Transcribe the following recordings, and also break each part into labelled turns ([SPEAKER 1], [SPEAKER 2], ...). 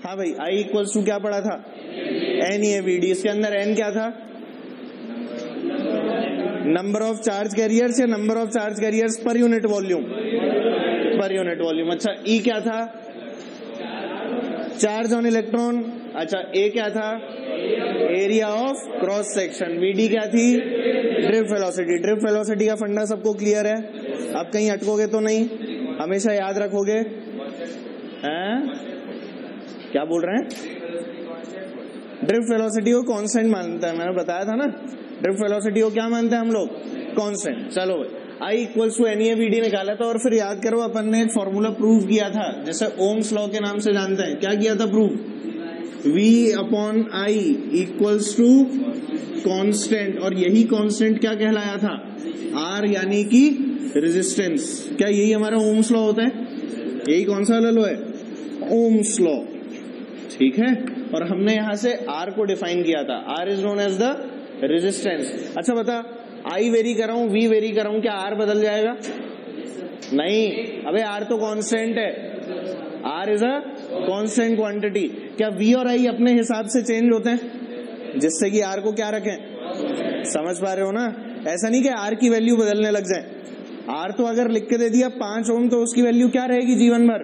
[SPEAKER 1] हाँ भाई, I equals to क्या पढ़ा था, NaVd। इसके अंदर N क्या था, नंबर ऑफ चार्ज कैरियर्स या number of charge carriers per unit volume, per unit volume. अच्छा, E क्या था, चार्ज ऑन इलेक्ट्रॉन। अच्छा, A क्या था, area of cross section. Vd क्या थी, ड्रिफ्ट वेलोसिटी। ड्रिफ्ट वेलोसिटी का फंडा सबको क्लियर है, आप कहीं अटकोगे तो नहीं, हमेशा याद रखोगे हैं? क्या बोल रहे हैं, ड्रिफ्ट वेलोसिटी को कांस्टेंट मानता है, मैंने बताया था ना, ड्रिफ्ट वेलोसिटी को क्या मानते हैं हम लोग, कांस्टेंट। चलो भाई, I इक्वल्स टू NaVd निकाला था, और फिर याद करो अपन ने एक फॉर्मूला प्रूव किया था, जैसे ओम्स लॉ के नाम से जानते हैं। क्या किया था prove, V upon I equals to constant, और यही कांस्टेंट क्या कहलाया था, R, यानी कि रेजिस्टेंस। क्या यही हमारा ओम्स लॉ होता है, यही कौन सा लॉ है, ओम्स लॉ, ठीक है। और हमने यहां से R को डिफाइन किया था, R is known as the resistance. अच्छा बता, I वेरी कर रहा हूं, V वेरी कर रहा हूं, क्या R बदल जाएगा, नहीं, अबे R तो कांस्टेंट है, R is a constant quantity. क्या V और I अपने हिसाब से चेंज होते हैं, जिससे कि R को क्या रखें, समझ पा रहे हो ना। ऐसा नहीं कि R की वैल्यू बदलने लग जाए, R तो अगर लिख के दे दिया 5 ओम, तो उसकी वैल्यू क्या रहेगी जीवन भर,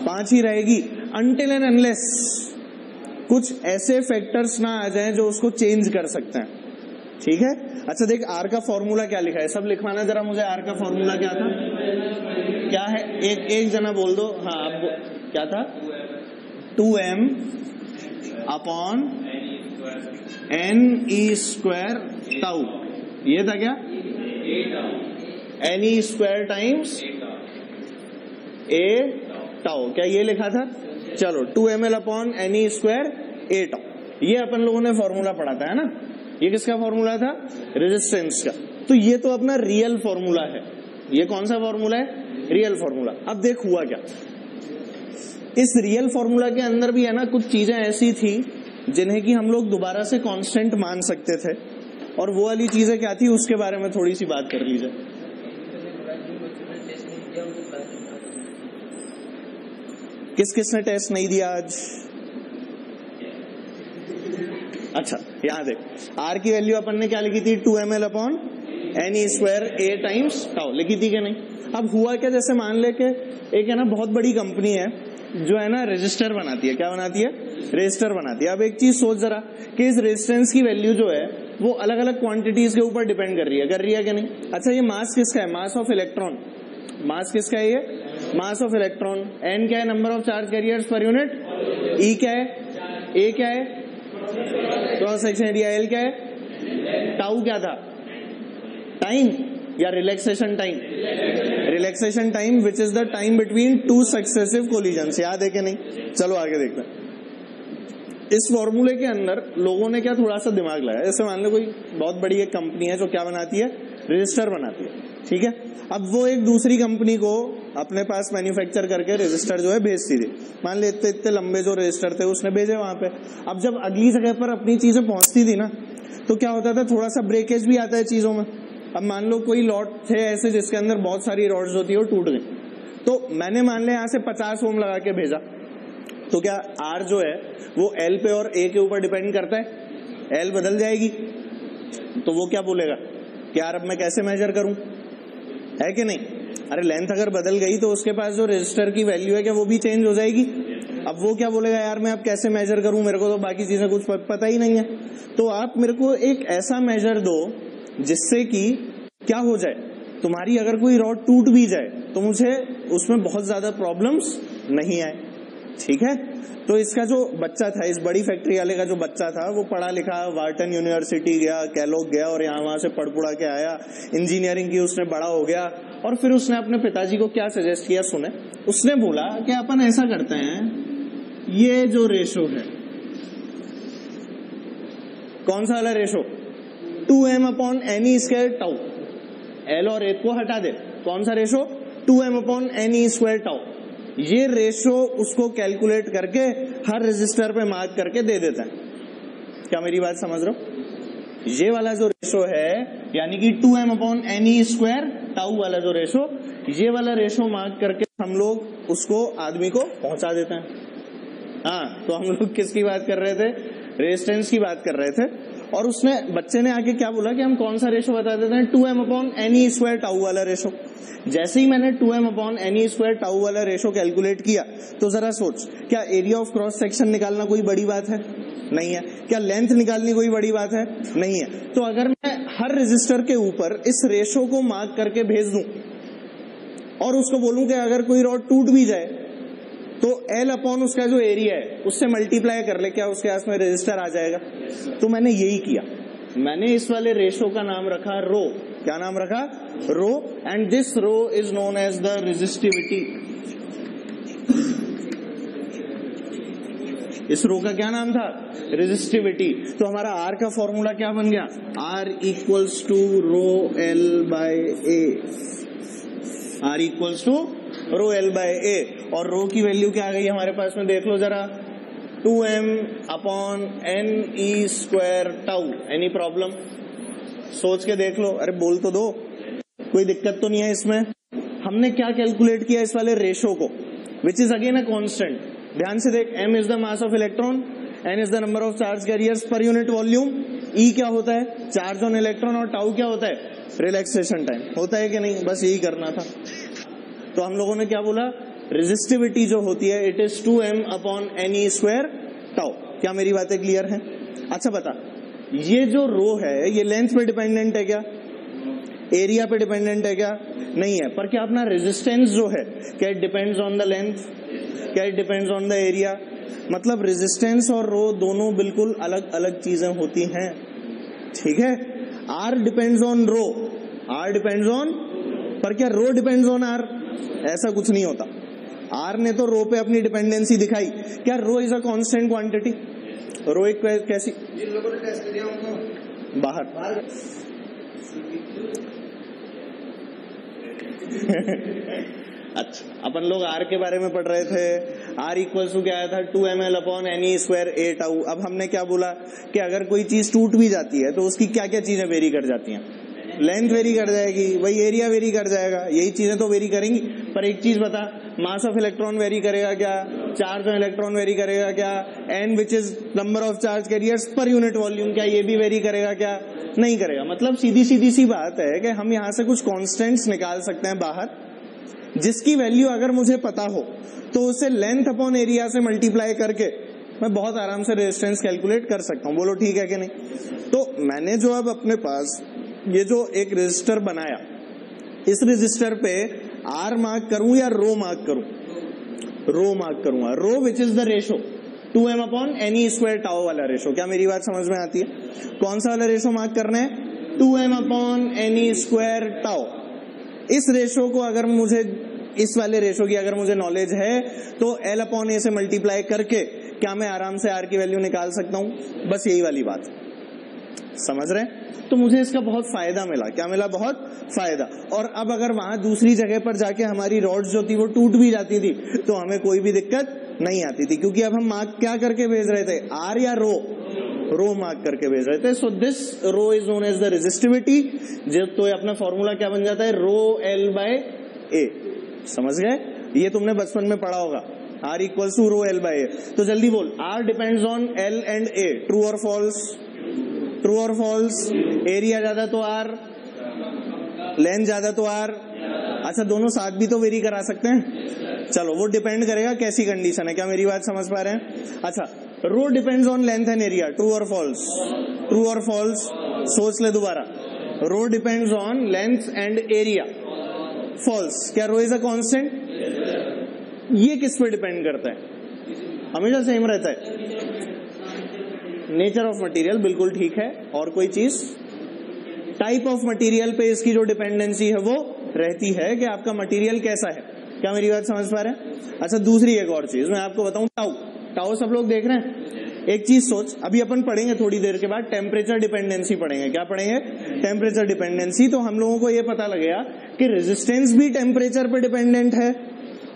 [SPEAKER 1] 5 ही रहेगी, अनटिल एंड अनलेस कुछ ऐसे फैक्टर्स ना आ जाएं जो उसको चेंज कर सकते हैं, ठीक है। अच्छा देख, R का फॉर्मूला क्या लिखा है, सब लिखवाना जरा मुझे, R का फॉर्मूला क्या था, क्या है, एक जना बोल दो, हाँ आप क्या था, 2m अपॉन Ne² टाउ, ये था क्या, Ne² टाइम्स A टाउ, क्या ये लिखा था। चलो 2ml upon Ne² A tau, ये अपन लोगों ने फॉर्मूला पढ़ा था, है ना। ये किसका फॉर्मूला था, रेजिस्टेंस का। तो ये तो अपना रियल फॉर्मूला है, ये कौन सा फॉर्मूला है, रियल फॉर्मूला। अब देख हुआ क्या, इस रियल फॉर्मूला के अंदर भी है ना कुछ चीजें ऐसी थी जिन्हें कि हम लोग दोबारा से कांस्टेंट मान सकते थे, और वो वाली चीजें क्या थी उसके बारे में थोड़ी सी बात कर लीजिए। किस किसने टेस्ट नहीं दिया आज, अच्छा यहां देख, R की वैल्यू अपन ने क्या लिखी थी, 2ml upon Ne² A times tau, लिखी थी कि नहीं। अब हुआ क्या, जैसे मान ले के एक है ना बहुत बड़ी कंपनी है जो है ना रजिस्टर बनाती है, क्या बनाती है, रजिस्टर बनाती है। अब एक चीज सोच जरा कि इस रेजिस्टेंस की वैल्यू जो है वो अलग अलग क्वांटिटीज के ऊपर डिपेंड कर रही है कि नहीं। अच्छा, ये मास किसका है, मास ऑफ इलेक्ट्रॉन, मास किसका है, ये मास ऑफ इलेक्ट्रॉन। N क्या है, number of charge carriers per unit. E क्या है, A क्या है, क्रॉस सेक्शन एरिया। L क्या है, टाउ क्या था, टाइम या relaxation time, relaxation time which is the time between two successive collisions, याद है कि नहीं। चलो आगे देखते हैं। इस फॉर्मूले के अंदर लोगों ने क्या थोड़ा सा दिमाग लगाया, जैसे मान लो कोई बहुत बड़ी एक कंपनी है जो क्या बनाती है, रजिस्टर बनाती है, ठीक है। अब वो एक दूसरी कंपनी को अपने पास मैन्युफैक्चर करके रजिस्टर जो है भेजती थी, मान ले इतने लंबे जो रजिस्टर थे उसने भेजे वहां पे। अब जब अगली जगह पर अपनी चीजें पहुंचती थी ना, तो क्या होता था, थोड़ा सा ब्रेकेज भी आता है चीजों में। अब मान लो कोई लॉट थे ऐसे जिसके अंदर बहुत सारी रॉड्स होती है, वो टूट गई, तो मैंने मान लिया यहाँ से 50 ओम लगा के भेजा, तो क्या R जो है वो L पे और A के ऊपर डिपेंड करता है, L बदल जाएगी, तो वो क्या बोलेगा कि यार अब मैं कैसे मेजर करूं, है कि नहीं। अरे लेंथ अगर बदल गई तो उसके पास जो रजिस्टर की वैल्यू है क्या वो भी चेंज हो जाएगी। अब वो क्या बोलेगा, यार मैं अब कैसे मेजर करूं, मेरे को तो बाकी चीजें कुछ पता ही नहीं है। तो आप मेरे को एक ऐसा मेजर दो जिससे कि क्या हो जाए, तुम्हारी अगर कोई रॉड टूट भी जाए तो मुझे उसमें बहुत ज्यादा प्रॉब्लम्स नहीं आए, ठीक है। तो इसका जो बच्चा था, इस बड़ी फैक्ट्री वाले का जो बच्चा था, वो पढ़ा लिखा वार्टन यूनिवर्सिटी गया, कैलोग गया, और यहाँ वहां से पढ़ पुढ़ा के आया, इंजीनियरिंग की, उसने बड़ा हो गया, और फिर उसने अपने पिताजी को क्या सजेस्ट किया, सुने, उसने बोला कि अपन ऐसा करते हैं, ये जो रेशो है, कौन सा वाला ratio, 2m upon Ne² tau, L और A को हटा दे, कौन सा ratio, 2m upon Ne² tau, ये रेशो उसको कैलकुलेट करके हर रजिस्टर पे मार्क करके दे देता है। क्या मेरी बात समझ रहे हो, ये वाला जो रेशो है यानी कि 2m अपॉन Ne² टाउ वाला जो रेशो, ये वाला रेशो मार्क करके हम लोग उसको आदमी को पहुंचा देते हैं। हाँ, तो हम लोग किसकी बात कर रहे थे? रेजिस्टेंस की बात कर रहे थे। और उसने बच्चे ने आके क्या बोला कि हम कौन सा रेशो बता देते हैं, 2m/ne² टाउ वाला रेशो। जैसे ही मैंने 2m/ne² टाउ वाला रेशो कैलकुलेट किया, तो जरा सोच, क्या एरिया ऑफ क्रॉस सेक्शन निकालना कोई बड़ी बात है? नहीं है। क्या लेंथ निकालनी कोई बड़ी बात है? नहीं है। तो अगर मैं हर रेजिस्टर के ऊपर इस रेशो को मार्क करके भेज दूं और उसको बोलूं कि अगर कोई रॉड टूट भी जाए तो L अपॉन उसका जो एरिया है उससे मल्टीप्लाई कर ले, क्या उसके पास में रेजिस्टर आ जाएगा? तो मैंने यही किया। मैंने इस वाले रेशो का नाम रखा रो। क्या नाम रखा? Rho. And this rho is known as the resistivity. इस रो का क्या नाम था? रेजिस्टिविटी। तो हमारा R का फॉर्मूला क्या बन गया? R equals to rho L by A। R equals to rho L by A। और रो की वैल्यू क्या आ गई हमारे पास में? देख लो जरा, 2m/ne² टाउ। Any problem? सोच के देख लो। अरे बोल तो दो, कोई दिक्कत तो नहीं है इसमें? हमने क्या कैलकुलेट किया इस वाले रेशो को, which is again a constant. ध्यान से देख, m is the mass of electron, n is the number of charge carriers per unit volume, E क्या होता है? चार्ज ऑन इलेक्ट्रॉन, और टाउ क्या होता है? Relaxation time. होता है कि नहीं? बस यही करना था। तो हम लोगों ने क्या बोला? रेजिस्टिविटी जो होती है इट इज 2m/ne² टाउ। क्या मेरी बातें क्लियर हैं? अच्छा बता, ये जो रो है ये लेंथ पे डिपेंडेंट है क्या? एरिया पे डिपेंडेंट है क्या? नहीं है। पर क्या अपना रेजिस्टेंस जो है, क्या it depends on the length? क्या it depends on the area? मतलब रेजिस्टेंस और रो दोनों बिल्कुल अलग अलग चीजें होती हैं, ठीक है? R depends on rho, R depends on, पर क्या रो डिपेंड्स ऑन R? ऐसा कुछ नहीं होता। R ने तो रो पे अपनी डिपेंडेंसी दिखाई। क्या rho is a constant quantity? रो एक कैसी? जिन लोगों ने टेस्ट दिया उनको बाहर अच्छा, अपन लोग R के बारे में पढ़ रहे थे। R इक्वल्स टू क्या आया था? 2ml/ne² A tau. अब हमने क्या बोला कि अगर कोई चीज टूट भी जाती है तो उसकी क्या क्या चीजें वेरी कर जाती हैं? लेंथ वेरी कर जाएगी, वही एरिया वेरी कर जाएगा, यही चीजें तो वेरी करेंगी। पर एक चीज बता, मास ऑफ इलेक्ट्रॉन वेरी करेगा क्या? चार्ज ऑन इलेक्ट्रॉन वेरी करेगा क्या? n which is number of charge carriers per unit volume, क्या ये भी वेरी करेगा क्या? नहीं करेगा। मतलब सीधी सीधी सी बात है कि हम यहां से कुछ कॉन्स्टेंट्स निकाल सकते हैं बाहर, जिसकी वैल्यू अगर मुझे पता हो तो उसे लेंथ अपॉन एरिया से मल्टीप्लाई करके मैं बहुत आराम से रेजिस्टेंस कैलकुलेट कर सकता हूं। बोलो ठीक है कि नहीं? तो मैंने जो अब अपने पास ये जो एक रेजिस्टर बनाया, इस रेजिस्टर पे R मार्क करूं या रो मार्क करूं? रो मार्क करूंगा। Rho which is the ratio 2m/ne² tau वाला रेशो। क्या मेरी बात समझ में आती है? कौन सा वाला रेशो मार्क करना है? 2m/ne² tau. इस रेशो को अगर मुझे, इस वाले रेशो की अगर मुझे नॉलेज है तो L/A से मल्टीप्लाई करके क्या मैं आराम से R की वैल्यू निकाल सकता हूं? बस यही वाली बात। समझ रहे? तो मुझे इसका बहुत फायदा मिला। क्या मिला? बहुत फायदा। और अब अगर वहां दूसरी जगह पर जाके हमारी रॉड्स जो थी वो टूट भी जाती थी तो हमें कोई भी दिक्कत नहीं आती थी, क्योंकि अब हम मार्क क्या करके भेज रहे थे? R या रो? रो मार्क करके भेज रहे थे। So this rho is known as the resistivity. तो अपना फॉर्मूला क्या बन जाता है? Rho L by A। समझ गए? ये तुमने बचपन में पढ़ा होगा, R equals to rho L by A। तो जल्दी बोल, R depends on L and A। True और फॉल्स? ट्रू और फॉल्स? एरिया ज्यादा तो R, लेंथ ज्यादा तो R। अच्छा, दोनों साथ भी तो वेरी करा सकते हैं। चलो, वो डिपेंड करेगा कैसी कंडीशन है। क्या मेरी बात समझ पा रहे हैं? अच्छा, rho depends on length and area. True और फॉल्स? ट्रू और फॉल्स? सोच ले दोबारा। Rho depends on length and area. False. क्या रो इज अ कांस्टेंट? ये किस पे डिपेंड करता है? हमेशा सेम रहता है। नेचर ऑफ मटेरियल, बिल्कुल ठीक है। और कोई चीज? टाइप ऑफ मटेरियल पे इसकी जो डिपेंडेंसी है वो रहती है कि आपका मटेरियल कैसा है। क्या मेरी बात समझ पा रहे हैं? अच्छा, दूसरी एक और चीज मैं आपको बताऊं, टाउ। टाउ सब लोग देख रहे हैं? एक चीज सोच, अभी अपन पढ़ेंगे थोड़ी देर के बाद टेम्परेचर डिपेंडेंसी पढ़ेंगे। क्या पढ़ेंगे? Temperature dependency. तो हम लोगों को ये पता लगेगा कि रेजिस्टेंस भी टेम्परेचर पे डिपेंडेंट है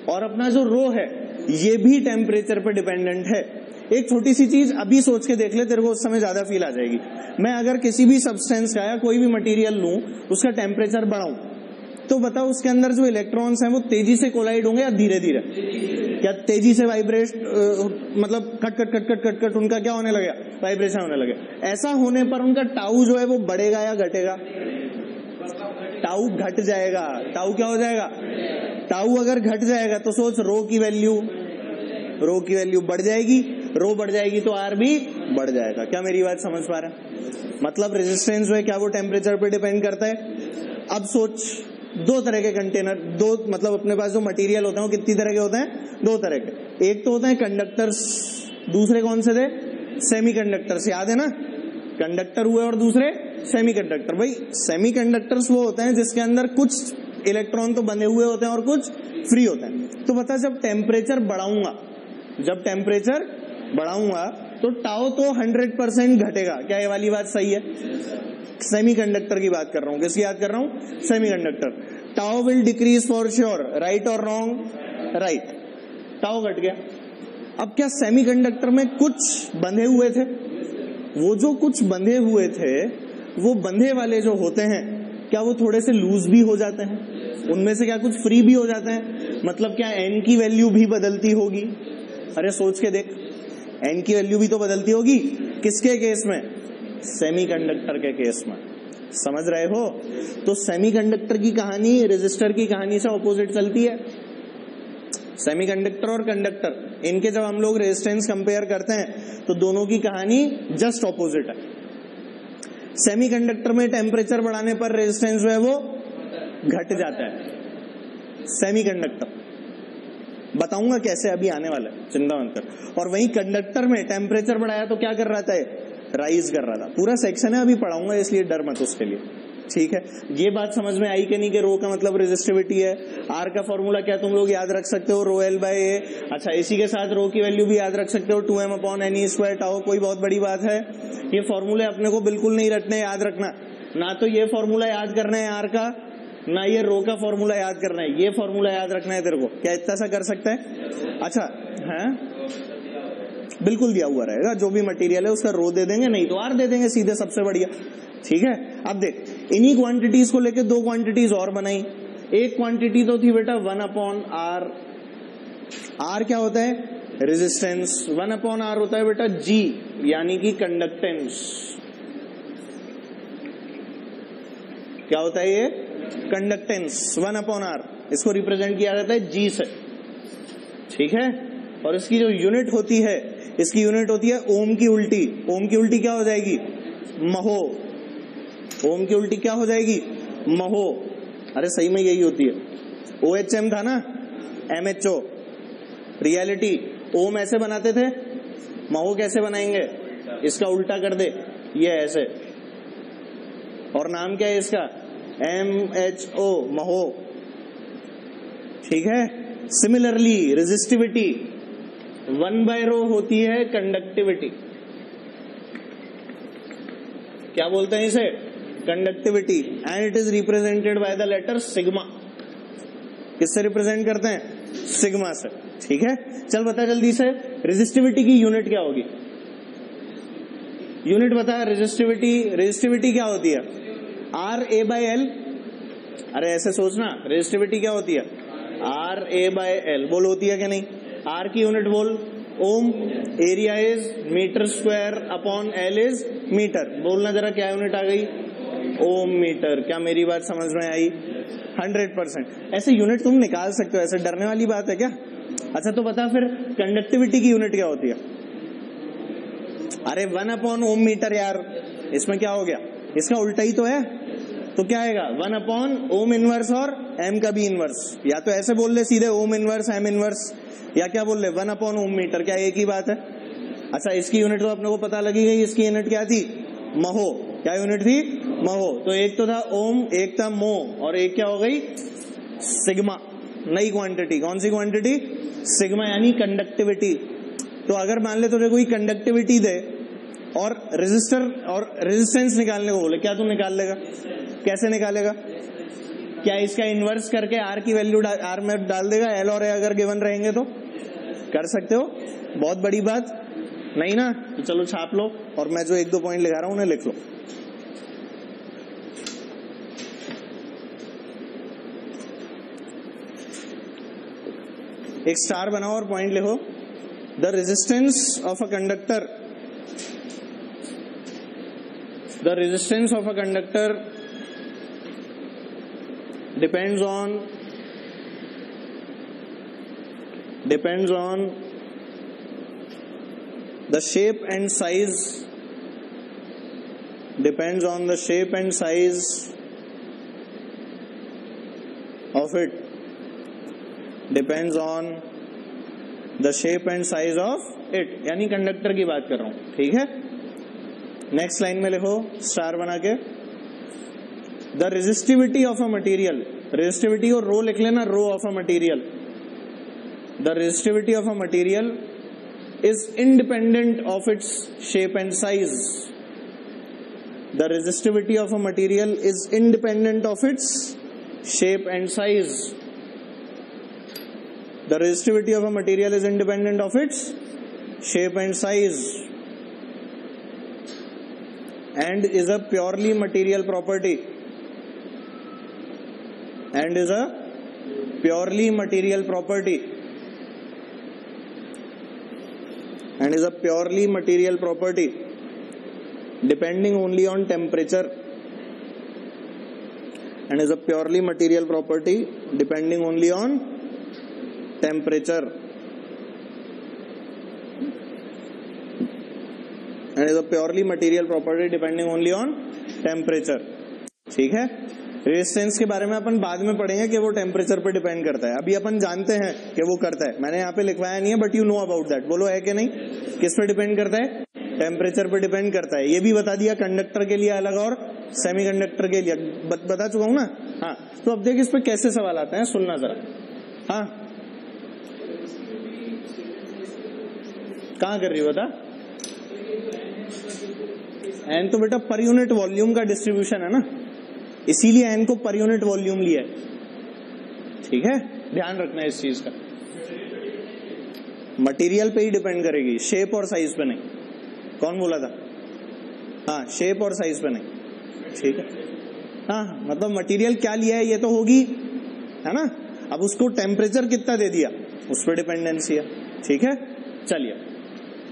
[SPEAKER 1] और अपना जो रो है ये भी टेम्परेचर पे डिपेंडेंट है। एक छोटी सी चीज अभी सोच के देख ले, तेरे को उस समय ज्यादा फील आ जाएगी। मैं अगर किसी भी सब्सटेंस का या कोई भी मटेरियल लूं, उसका टेम्परेचर बढ़ाऊं, तो बताओ उसके अंदर जो इलेक्ट्रॉन्स हैं वो तेजी से कोलाइड होंगे या धीरे धीरे? क्या तेजी से वाइब्रेट मतलब cut cut cut cut cut cut उनका क्या होने लगेगा, वाइब्रेशन होने लगे। ऐसा होने पर उनका टाउ जो है वो बढ़ेगा या घटेगा? टाउ घट जाएगा। टाउ क्या हो जाएगा? टाउ अगर घट जाएगा तो सोच रो की वैल्यू बढ़ जाएगी, रो बढ़ जाएगी तो आर भी बढ़ जाएगा। क्या मेरी बात समझ पा रहे हैं? मतलब रेजिस्टेंस जो है क्या वो टेम्परेचर पे डिपेंड करता है। अब सोच दो तरह के कंटेनर, दो मतलब अपने पास जो मटेरियल होते हैं वो कितनी तरह के होते हैं? दो तरह के। एक तो होते हैं कंडक्टर्स, दूसरे कौन से थे? सेमीकंडक्टर्स। याद है ना, कंडक्टर हुए और दूसरे सेमीकंडक्टर। भाई सेमीकंडक्टर्स वो होते हैं जिसके अंदर कुछ इलेक्ट्रॉन तो बंधे हुए होते हैं और कुछ फ्री होते हैं। तो पता जब टेम्परेचर बढ़ाऊंगा तो टाउ तो 100% घटेगा। क्या ये वाली बात सही है? सेमीकंडक्टर की बात कर रहा हूं। किसकी याद कर रहा हूं? Semiconductor. Tau will decrease for sure, right और रॉन्ग? राइट। टाउ घट गया। अब क्या सेमीकंडक्टर में कुछ बंधे हुए थे? वो जो कुछ बंधे हुए थे वो बंधे वाले जो होते हैं क्या वो थोड़े से लूज भी हो जाते हैं? उनमें से क्या कुछ फ्री भी हो जाते हैं? मतलब क्या एन की वैल्यू भी बदलती होगी? अरे सोच के देख, एन की वैल्यू भी तो बदलती होगी। किसके केस में? सेमीकंडक्टर के केस में। समझ रहे हो? तो सेमीकंडक्टर की कहानी रेजिस्टर की कहानी से ऑपोजिट चलती है। सेमीकंडक्टर और कंडक्टर, इनके जब हम लोग रेजिस्टेंस कंपेयर करते हैं तो दोनों की कहानी जस्ट ऑपोजिट है। सेमीकंडक्टर में टेम्परेचर बढ़ाने पर रेजिस्टेंस जो है वो घट जाता है। सेमीकंडक्टर बताऊंगा कैसे, अभी आने वाला है, चिंता मत कर। और वहीं कंडक्टर में टेम्परेचर बढ़ाया तो क्या कर रहा था? राइज कर रहा था। पूरा सेक्शन है, अभी पढ़ाऊंगा, इसलिए डर मत उसके लिए। ठीक है, ये बात समझ में आई कि नहीं कि रो का मतलब रेजिस्टिविटी है। आर का फॉर्मूला क्या तुम लोग याद रख सकते हो? रो एल बाय ए। अच्छा, इसी के साथ रो की वैल्यू भी याद रख सकते हो, 2m/ne² टाउ। कोई बहुत बड़ी बात है? ये फॉर्मूले अपने को बिल्कुल नहीं रटने, याद रखना। ना तो ये फॉर्मूला याद करना है आर का, ना ये रो का फॉर्मूला याद करना है। ये फॉर्मूला याद रखना है तेरे को। क्या इतना सा कर सकता है? अच्छा है, बिल्कुल दिया हुआ रहेगा। जो भी मटेरियल है उसका रो दे देंगे, नहीं तो आर दे देंगे सीधे, सबसे बढ़िया। ठीक है, अब देख, इन्हीं क्वांटिटीज को लेके दो क्वांटिटीज और बनाई। एक क्वांटिटी तो थी बेटा 1/r। आर क्या होता है? रेजिस्टेंस। 1/r होता है बेटा G, यानी कि कंडक्टेंस। क्या होता है ये? कंडक्टेंस। 1/r, इसको रिप्रेजेंट किया जाता है G से। ठीक है, और इसकी जो यूनिट होती है, इसकी यूनिट होती है ओम की उल्टी। ओम की उल्टी क्या हो जाएगी? महो। ओम की उल्टी क्या हो जाएगी? महो। अरे सही में यही होती है। OHM था ना, MHO। रियलिटी ओम ऐसे बनाते थे, महो कैसे बनाएंगे? इसका उल्टा कर दे, ये ऐसे। और नाम क्या है इसका? MHO, महो। ठीक है, सिमिलरली रेजिस्टिविटी 1/ρ होती है कंडक्टिविटी। क्या बोलते हैं इसे? Conductivity. And it is represented by the letter sigma. किससे रिप्रेजेंट करते हैं? सिग्मा से। ठीक है, चल बता जल्दी से, रेजिस्टिविटी की यूनिट क्या होगी? यूनिट बता। रेजिस्टिविटी क्या होती है? RA/L। अरे ऐसे सोचना, रेजिस्टिविटी क्या होती है? RA/L। बोल होती है कि नहीं? आर की यूनिट बोल, ohm. Area is m²/L is metre. बोलना जरा, क्या यूनिट आ गई? Ohm metre. क्या मेरी बात समझ में आई? 100%। ऐसे यूनिट तुम निकाल सकते हो, ऐसे डरने वाली बात है क्या? अच्छा तो बता फिर कंडक्टिविटी की यूनिट क्या होती है? अरे 1/ओम मीटर यार, इसमें क्या हो गया? इसका उल्टा ही तो है। तो क्या आएगा? 1/ओम इनवर्स और m का भी इनवर्स। या तो ऐसे बोल ले सीधे ओम इनवर्स m इनवर्स, या क्या बोल ले 1/ओम मीटर। क्या एक ही बात है? अच्छा, इसकी यूनिट तो अपने को पता लगी गई। इसकी यूनिट क्या थी? महो। क्या यूनिट थी? महो। तो एक तो था ओम, एक था मो, और एक क्या हो गई? सिग्मा। नई क्वांटिटी। कौन सी क्वांटिटी? सिग्मा, यानी कंडक्टिविटी। तो अगर मान ले तुझे कोई कंडक्टिविटी दे और रेजिस्टर और रेजिस्टेंस निकालने को बोले, क्या तू निकाल लेगा? कैसे निकालेगा? क्या इसका इन्वर्स करके आर की वैल्यू आर में डाल देगा? एल और ए अगर गिवन रहेंगे तो कर सकते हो। बहुत बड़ी बात नहीं ना? तो चलो छाप लो, और मैं जो 1-2 पॉइंट लिखा रहा हूं उन्हें लिख लो। एक स्टार बनाओ और पॉइंट लिखो। The resistance of a conductor, the resistance of a conductor depends on the shape and size, depends on the shape and size of it, depends on the shape and size of it, यानी conductor की बात कर रहा हूं, ठीक है। Next line में लिखो स्टार बना के, the resistivity of a material, resistivity और रो लिख लेना, rho of a material, the resistivity of a material is independent of its shape and size. The resistivity of a material is independent of its shape and size. The resistivity of a material is independent of its shape and size and is a purely material property. And is a purely material property. And is a purely material property depending only on temperature, and is a purely material property depending only on temperature, and is a purely material property depending only on temperature, ठीक है। Resistance के बारे में अपन बाद में पढ़ेंगे कि वो टेम्परेचर पे डिपेंड करता है, अभी अपन जानते हैं कि वो करता है, मैंने यहाँ पे लिखवाया नहीं है but you know about that. बोलो है कि नहीं, किस पे डिपेंड करता है, टेम्परेचर पे डिपेंड करता है। ये भी बता दिया कंडक्टर के लिए अलग और सेमीकंडक्टर के लिए बता चुका हूं ना। हाँ, तो अब देख इस पे कैसे सवाल आते हैं, सुनना जरा। हाँ, कहाँ कर रही हो बता। एन तो बेटा पर यूनिट वॉल्यूम का डिस्ट्रीब्यूशन है ना, इसीलिए एन को पर यूनिट वॉल्यूम लिया है, ठीक है, ध्यान रखना इस चीज का। मटेरियल पे ही डिपेंड करेगी, शेप और साइज पे नहीं। कौन बोला था, हाँ शेप और साइज पे नहीं, ठीक है। हाँ मतलब मटेरियल क्या लिया है ये तो होगी, है ना। अब उसको टेम्परेचर कितना दे दिया उस पर डिपेंडेंसी है, ठीक है। चलिए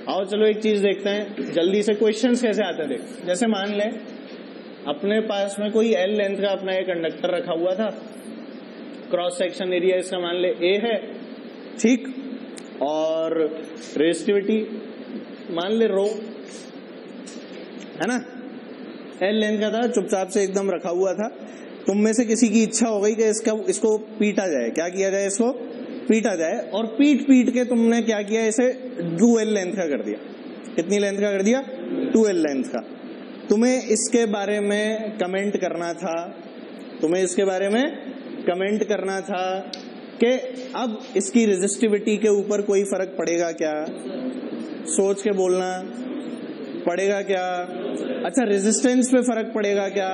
[SPEAKER 1] आओ चलो एक चीज देखते हैं जल्दी से, क्वेश्चंस कैसे आते हैं देख। जैसे मान ले अपने पास में कोई एल लेंथ का अपना एक कंडक्टर रखा हुआ था, क्रॉस सेक्शन एरिया इसका मान ले ए है, ठीक, और रेजिस्टिविटी मान ले रो, है ना। एल लेंथ का था, चुपचाप से एकदम रखा हुआ था। तुम में से किसी की इच्छा हो गई कि इसको पीटा जाए, क्या किया जाए, इसको पीटा जाए, और पीट के तुमने क्या किया, इसे 2L लेंथ का कर दिया। कितनी लेंथ का कर दिया, 2L लेंथ का। तुम्हें इसके बारे में कमेंट करना था, तुम्हें इसके बारे में कमेंट करना था कि अब इसकी रेजिस्टिविटी के ऊपर कोई फर्क पड़ेगा क्या, सोच के बोलना, पड़ेगा क्या। अच्छा रेजिस्टेंस पे फर्क पड़ेगा क्या,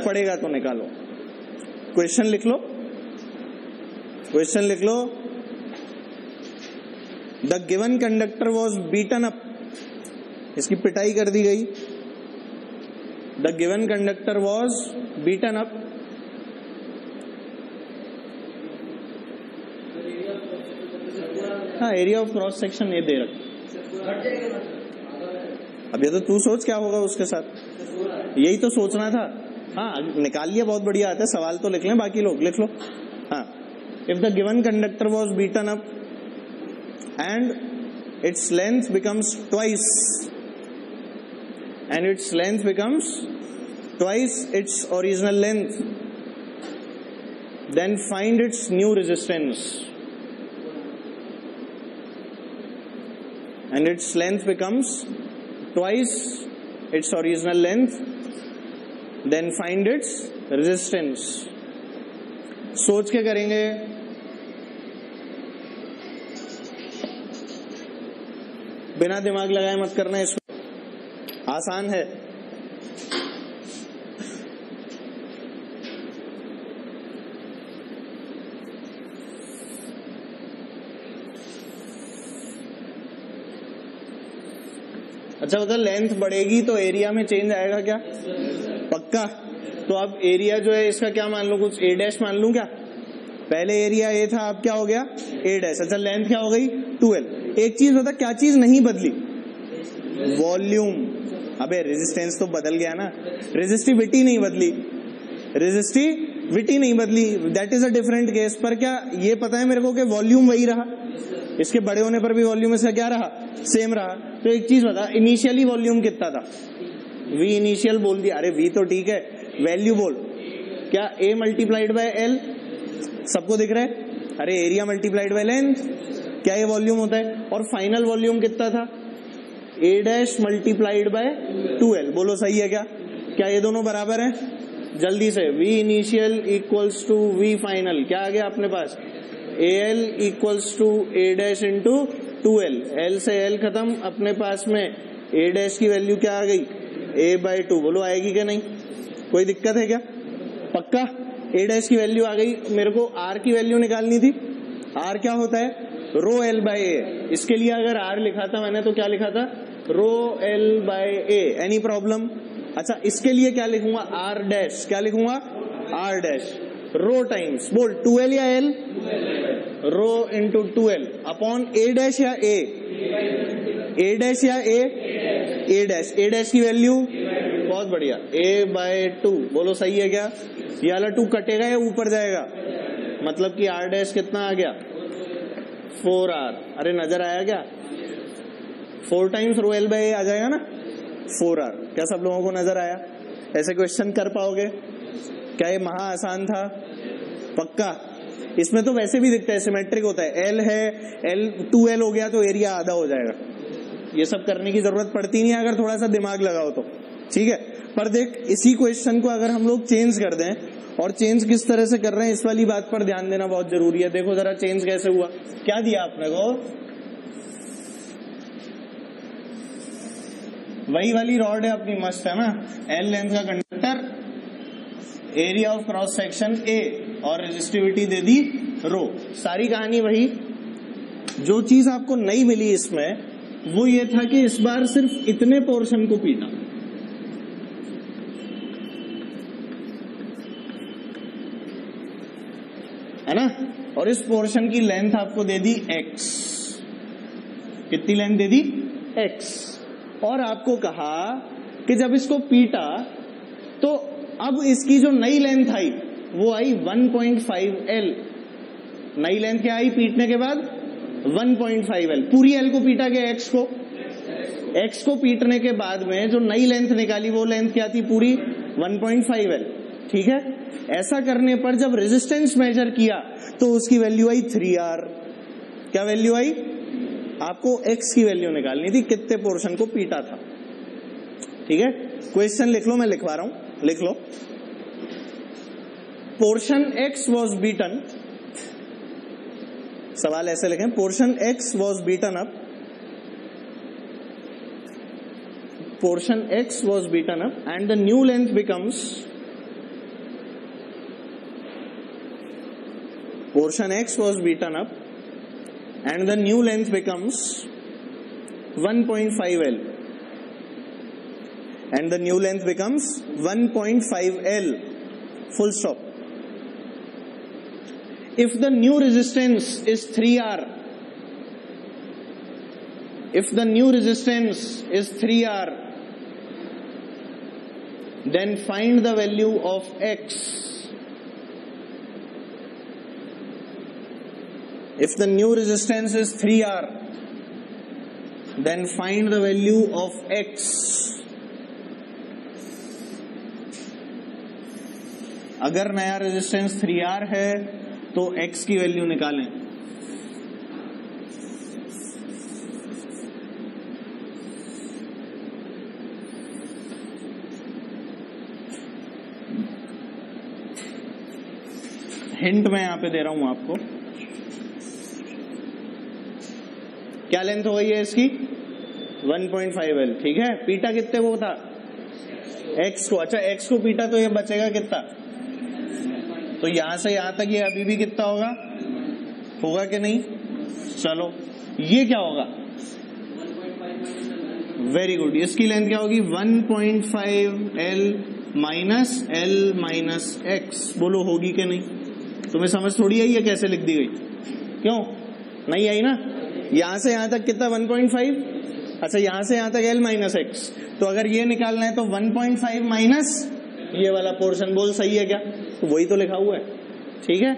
[SPEAKER 1] पड़ेगा तो निकालो। क्वेश्चन लिख लो, क्वेश्चन लिख लो। The given conductor was beaten up, इसकी पिटाई कर दी गई। The given conductor was beaten up, हाँ एरिया ऑफ क्रॉस सेक्शन ये दे रखा। अब ये तो तू सोच क्या होगा उसके साथ, यही तो सोचना था। हाँ निकाल लिया, बहुत बढ़िया आता है, सवाल तो लिख लें, बाकी लोग लिख लो। हाँ, if the given conductor was beaten up and its length becomes twice its original length, then find its new resistance, and its length becomes twice its original length, then find its resistance। सोच के करेंगे, बिना दिमाग लगाए मत करना, इसको आसान है। अच्छा बता, लेंथ बढ़ेगी तो एरिया में चेंज आएगा क्या, पक्का। तो अब एरिया जो है इसका क्या मान लूं, कुछ A' मान लूं क्या, पहले एरिया ए था, अब क्या हो गया ए डैश। अच्छा लेंथ क्या हो गई 2L। एक चीज बता क्या चीज नहीं बदली, वॉल्यूम। अबे रेजिस्टेंस तो बदल गया ना, रेजिस्टिविटी नहीं बदली, रेजिस्टिविटी नहीं बदली, that is a different case. पर क्या ये पता है मेरे को कि वॉल्यूम वही रहा, इसके बड़े होने पर भी वॉल्यूम इसका क्या रहा, सेम रहा। तो एक चीज बता, इनिशियली वॉल्यूम कितना था, वी इनिशियल बोल दिया, अरे वी तो ठीक है, वैल्यू बोल, क्या ए मल्टीप्लाइड बाय एल, सबको दिख रहा है, अरे एरिया मल्टीप्लाइड बाय लेंथ, क्या ये वॉल्यूम होता है। और फाइनल वॉल्यूम कितना था, ए डैश मल्टीप्लाइड बाय 2L, बोलो सही है क्या, क्या ये दोनों बराबर हैं, जल्दी से, V initial equals to V final, क्या आ गया अपने पास, A L equals to A dash into 2L, L से एल खत्म, अपने पास में ए डैश की वैल्यू क्या आ गई, a/2, बोलो आएगी क्या नहीं, कोई दिक्कत है क्या, पक्का। ए डैश की वैल्यू आ गई, मेरे को आर की वैल्यू निकालनी थी, आर क्या होता है, रो एल बाय ए, इसके लिए अगर आर लिखा था मैंने तो क्या लिखा था, रो L by A, any problem. अच्छा इसके लिए क्या लिखूंगा, आर डैश, क्या लिखूंगा, आर डैश, रो टाइम्स, बोल 2L या L, rho into 2L upon ए डैश या ए डैश या ए डैश, ए डैश की वैल्यू, बहुत बढ़िया, a/2, बोलो सही है क्या, ये वाला 2 कटेगा या ऊपर जाएगा, मतलब कि r डैश कितना आ गया 4r, अरे नजर आया क्या, 4 टाइम्स रो एल बाय ए आ जाएगा ना 4r, क्या सब लोगों को नजर आया, ऐसे क्वेश्चन कर पाओगे, क्या ये महा आसान था, पक्का। इसमें तो वैसे भी दिखता है, सिमेट्रिक होता है, L है, L 2L हो गया तो एरिया आधा हो जाएगा, ये सब करने की जरूरत पड़ती नहीं है अगर थोड़ा सा दिमाग लगाओ तो, ठीक है। पर देख इसी क्वेश्चन को अगर हम लोग चेंज कर दें, और चेंज किस तरह से कर रहे हैं इस वाली बात पर ध्यान देना बहुत जरूरी है। देखो जरा चेंज कैसे हुआ, क्या दिया आपने को, वही वाली रॉड है अपनी, मस्त है ना, L लेंथ का conductor, area of cross section A और रेजिस्टिविटी दे दी रो, सारी कहानी वही। जो चीज आपको नहीं मिली इसमें वो ये था कि इस बार सिर्फ इतने पोर्शन को पीटा, है ना, और इस पोर्शन की लेंथ आपको दे दी x, कितनी लेंथ दे दी x, और आपको कहा कि जब इसको पीटा तो अब इसकी जो नई लेंथ आई वो आई 1.5L, नई लेंथ क्या आई पीटने के बाद 1.5L, पूरी L को पीटा गया, x को पीटने के बाद में जो नई लेंथ निकाली वो लेंथ क्या थी, पूरी 1.5L, ठीक है। ऐसा करने पर जब रेजिस्टेंस मेजर किया तो उसकी वैल्यू आई 3R, क्या वैल्यू आई, आपको x की वैल्यू निकालनी थी, कितने पोर्शन को पीटा था, ठीक है। क्वेश्चन लिख लो, मैं लिखवा रहा हूं, लिख लो, पोर्शन x वॉज बीटन, सवाल ऐसे लिखें, portion x was beaten up, portion x was beaten up and the new length becomes, portion x was beaten up and the new length becomes 1.5L, and the new length becomes 1.5L, full stop. If the new resistance is 3R, if the new resistance is 3R, then find the value of x. If the new resistance is 3R, then find the value of x. अगर नया resistance 3R है तो x की value निकालें। Hint मैं यहां पे दे रहा हूं आपको, क्या लेंथ हो गई है इसकी 1.5L, ठीक है। पीटा कितने को था, x को, अच्छा x को पीटा तो ये बचेगा कितना, तो यहां से यहां तक ये अभी भी कितना होगा कि नहीं, चलो ये क्या होगा, वेरी गुड, इसकी लेंथ क्या होगी 1.5L minus L minus x, बोलो होगी कि नहीं, तुम्हें समझ थोड़ी आई है कैसे लिख दी गई? क्यों नहीं आई ना? यहां से यहां तक कितना 1.5, अच्छा यहां से यहां तक l माइनस एक्स, तो अगर ये निकालना है तो 1.5 माइनस ये वाला पोर्शन, बोल सही है क्या? तो वही तो लिखा हुआ है, ठीक है।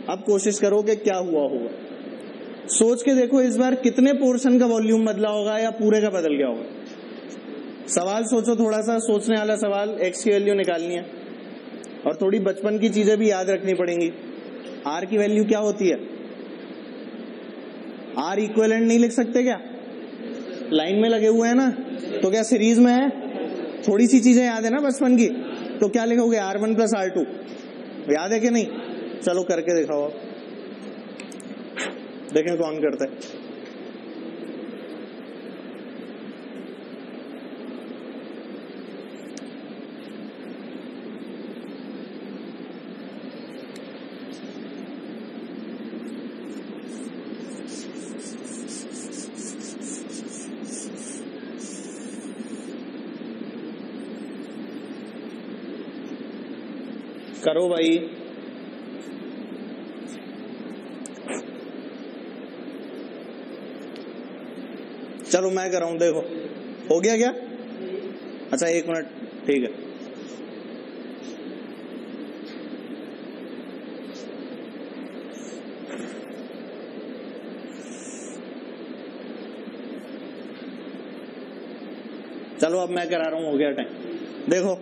[SPEAKER 1] अब कोशिश करो कि क्या हुआ होगा, सोच के देखो इस बार कितने पोर्शन का वॉल्यूम बदला होगा या पूरे का बदल गया होगा। सवाल सोचो, थोड़ा सा सोचने वाला सवाल, एक्स की वैल्यू निकालनी है और थोड़ी बचपन की चीजें भी याद रखनी पड़ेंगी। आर की वैल्यू क्या होती है? आर इक्विवेलेंट नहीं लिख सकते क्या? लाइन में लगे हुए हैं ना, तो क्या सीरीज में है? थोड़ी सी चीजें याद है ना बचपन की, तो क्या लिखोगे? R1 प्लस R2, याद है कि नहीं? चलो करके दिखाओ, देखें कौन करता है। करो भाई, चलो मैं कर रहा हूं, देखो हो गया क्या? अच्छा 1 मिनट, ठीक है। चलो अब मैं करा रहा हूं, हो गया टाइम। देखो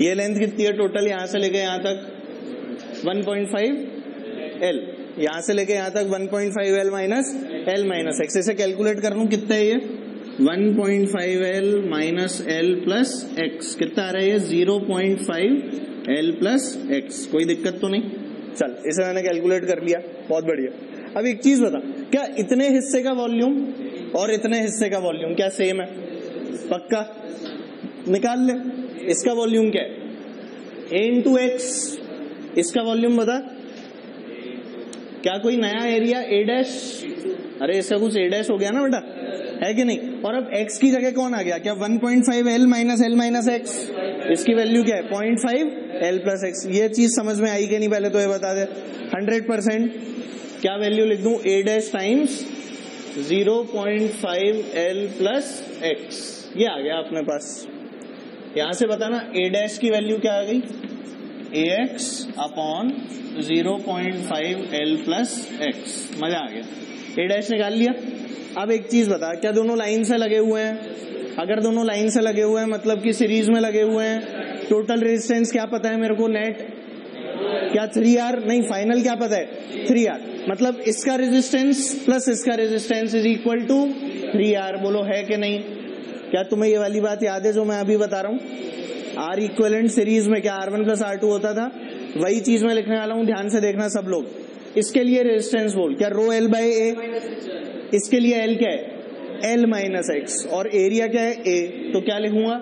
[SPEAKER 1] ये लेंथ कितनी है टोटल, यहां से लेके यहां तक 1.5 L, यहां से लेके यहां तक 1.5 L minus L minus x. इसे कैलकुलेट कर लूं कितना है ये? 1.5 L minus L plus x, कितना आ रहा है ये? 0.5 L प्लस एक्स। कोई दिक्कत तो नहीं? चल इसे मैंने कैलकुलेट कर लिया, बहुत बढ़िया। अब एक चीज बता, क्या इतने हिस्से का वॉल्यूम और इतने हिस्से का वॉल्यूम क्या सेम है? पक्का? निकाल ले, इसका वॉल्यूम क्या है? a इंटू एक्स, इसका वॉल्यूम बता। क्या कोई नया एरिया a डैश? अरे इसका कुछ a डैश हो गया ना बेटा, है कि नहीं? और अब x की जगह कौन आ गया? क्या 1.5 L minus L minus x, इसकी वैल्यू क्या है? 0.5 L प्लस एक्स। ये चीज समझ में आई कि नहीं पहले तो ये बता दे। 100% क्या वैल्यू लिख दूं? a dash times 0.5 L plus x, ये आ गया अपने पास। यहां से बताना a डैश की वैल्यू क्या आ गई? ax upon 0.5 L plus x. मजा आ गया, a डैश निकाल लिया। अब एक चीज बता, क्या दोनों लाइन से लगे हुए हैं? अगर दोनों लाइन से लगे हुए हैं मतलब कि सीरीज में लगे हुए हैं, टोटल रेजिस्टेंस क्या पता है मेरे को? नेट क्या 3R? नहीं, फाइनल क्या पता है? 3R। मतलब इसका रेजिस्टेंस प्लस इसका resistance is equal to 3R। बोलो है कि नहीं? क्या तुम्हें ये वाली बात याद है जो मैं अभी बता रहा हूं? आर इक्विवेलेंट सीरीज में क्या R1 प्लस R2 होता था? वही चीज मैं लिखने वाला हूं, ध्यान से देखना सब लोग। इसके लिए रेजिस्टेंस बोल, क्या रो L बाई ए? इसके लिए L क्या है? L minus x. और एरिया क्या है? A। तो क्या लिखूंगा?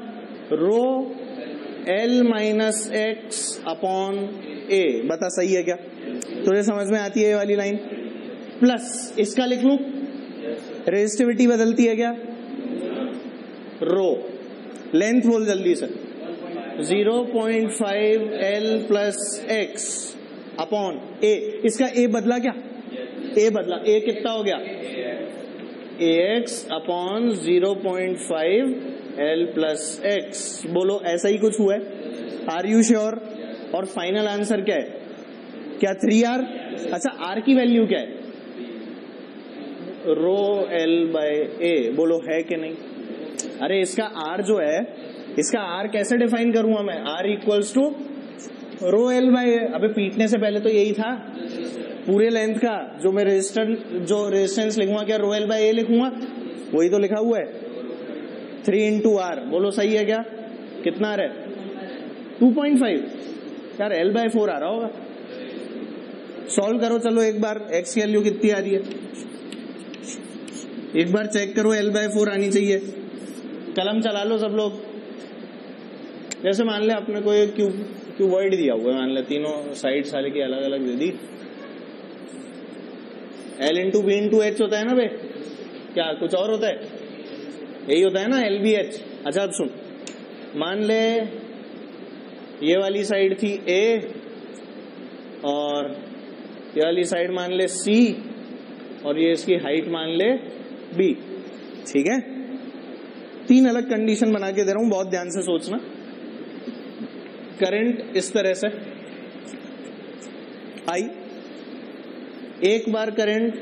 [SPEAKER 1] रो L minus x upon A। बता सही है क्या? तुझे समझ में आती है ये वाली लाइन? प्लस इसका लिख लूं, रेजिस्टिविटी बदलती है क्या? रो लेंथ बोल जल्दी से, 0.5 L plus x upon A। इसका A बदला क्या? A बदला, A कितना हो गया? AX upon 0.5 L plus x. बोलो ऐसा ही कुछ हुआ है? Are you sure? और फाइनल आंसर क्या है? क्या 3R? अच्छा R की वैल्यू क्या है? Rho L by A। बोलो है कि नहीं? अरे इसका R जो है, इसका R कैसे डिफाइन करूंगा मैं? R equals to rho L by A। अबे पीटने से पहले तो यही था पूरे लेंथ का, जो मैं रेजिस्टेंस लिखूंगा क्या रो L बाय A लिखूंगा? वही तो लिखा हुआ है 3 इंटू R। बोलो सही है क्या? कितना आ रहा है? 2.5। यार L बाय 4 आ रहा होगा। सॉल्व करो चलो एक बार, x की वैल्यू कितनी आ रही है एक बार चेक करो। L बाय 4 आनी चाहिए। कलम चला लो सब लोग। जैसे मान ले आपने कोई क्यूबॉइड दिया हुआ है, मान ले तीनों साइड सारे की अलग अलग दे दी। L into b into h होता है ना बे? क्या कुछ और होता है? यही होता है ना, एल बी एच। अच्छा अब सुन, मान ले ये वाली साइड थी A और ये वाली साइड मान ले C और ये इसकी हाइट मान ले B। ठीक है, 3 अलग कंडीशन बना के दे रहा हूं, बहुत ध्यान से सोचना। करंट इस तरह से I, एक बार करंट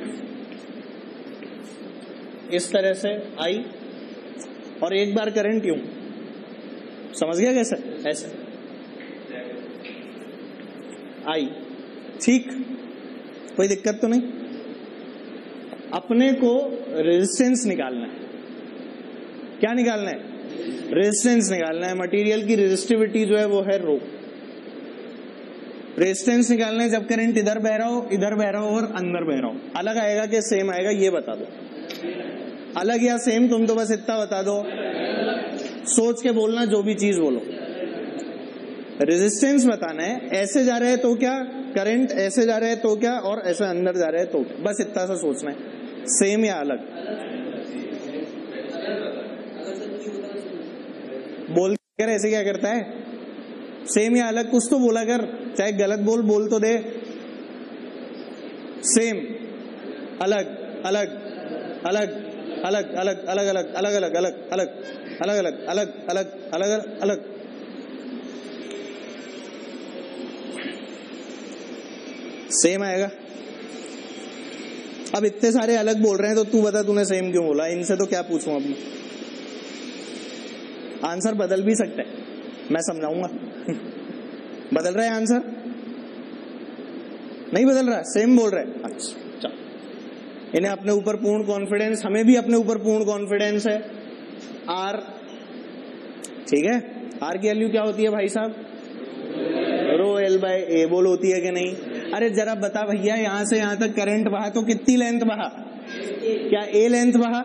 [SPEAKER 1] इस तरह से I और एक बार करंट यूं, समझ गया कैसे? ऐसे I, ठीक, कोई दिक्कत तो नहीं। अपने को रेजिस्टेंस निकालना है। क्या निकालना है? रेजिस्टेंस निकालना है। मटेरियल की रेजिस्टिविटी जो है वो है रो। रेजिस्टेंस निकालना है जब करंट इधर बह रहा हो और अंदर बह रहा हो। अलग आएगा कि सेम आएगा ये बता दो। अलग या सेम तुम तो बस इतना बता दो, सोच के बोलना, जो भी चीज बोलो। रेजिस्टेंस बताना है, ऐसे जा रहा है तो क्या, करंट ऐसे जा रहा है तो क्या, और ऐसे अंदर जा रहा है तो क्या, बस इतना सा सोचना है, सेम या अलग। बोल कर ऐसे क्या करता है, सेम या अलग कुछ तो बोला कर, चाहे गलत बोल तो दे। सेम, अलग अलग अलग अलग अलग अलग अलग अलग अलग अलग अलग अलग अलग अलग अलग अलग अलग। सेम आएगा। अब इतने सारे अलग बोल रहे हैं तो तू बता तूने सेम क्यों बोला? इनसे तो क्या पूछूं अब? आंसर बदल भी सकता है, मैं समझाऊंगा। बदल रहा है आंसर? नहीं बदल रहा, सेम बोल रहा है। अच्छा, इन्हें अपने ऊपर पूर्ण कॉन्फिडेंस, हमें भी अपने ऊपर पूर्ण कॉन्फिडेंस है। आर, ठीक है, आर की वैल्यू क्या होती है भाई साहब? रो एल बाय ए। बोल होती है कि नहीं? अरे जरा बता भैया, यहां से यहां तक करंट बहा तो कितनी लेंथ बहा? क्या ए लेंथ बहा?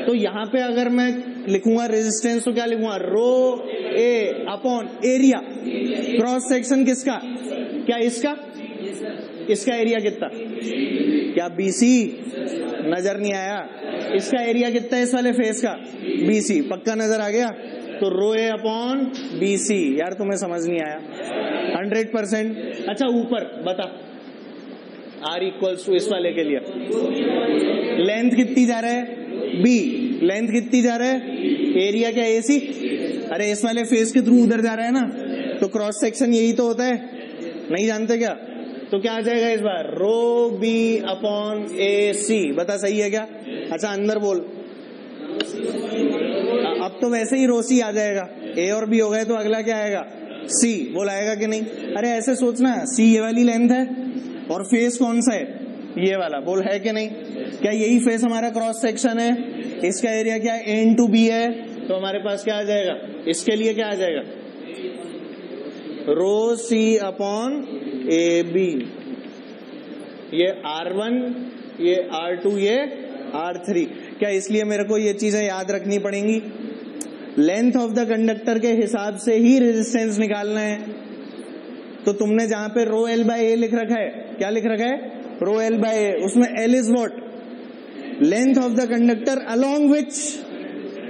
[SPEAKER 1] तो यहां पे अगर मैं लिखूंगा रेजिस्टेंस तो क्या लिखूंगा? रो ए अपॉन एरिया। क्रॉस सेक्शन किसका? क्या इसका? इसका एरिया कितना? क्या बीसी? नजर नहीं आया? इसका एरिया कितना है इस वाले फेस का? बीसी। पक्का नजर आ गया? तो रो ए अपॉन बीसी। यार तुम्हें समझ नहीं आया? 100%। अच्छा ऊपर बता, आर इक्वल्स टू इस वाले के लिए लेंथ कितनी जा रहा है? बी। लेंथ कितनी जा रहा है? एरिया क्या एसी? अरे इस वाले फेस के थ्रू उधर जा रहा है ना, तो क्रॉस सेक्शन यही तो होता है, नहीं जानते क्या? तो क्या आ जाएगा इस बार? रो बी अपॉन ए सी। बता सही है क्या? अच्छा अंदर बोल। अब तो वैसे ही रो सी आ जाएगा, ए और बी हो गए तो अगला क्या आएगा? सी। बोल आएगा कि नहीं? अरे ऐसे सोचना, सी ये वाली लेंथ है और फेस कौन सा है? ये वाला। बोल है कि नहीं? क्या यही फेस हमारा क्रॉस सेक्शन है? इसका एरिया क्या है? ए इंटू बी है, तो हमारे पास क्या आ जाएगा? इसके लिए क्या आ जाएगा? रो सी अपॉन ए बी। ये R1, ये R2, ये R3। क्या इसलिए मेरे को ये चीजें याद रखनी पड़ेंगी? लेंथ ऑफ द कंडक्टर के हिसाब से ही रेजिस्टेंस निकालना है। तो तुमने जहां पे रो एल बाय ए लिख रखा है, क्या लिख रखा है? रो एल बाय ए। उसमें L is what? Length of the conductor along which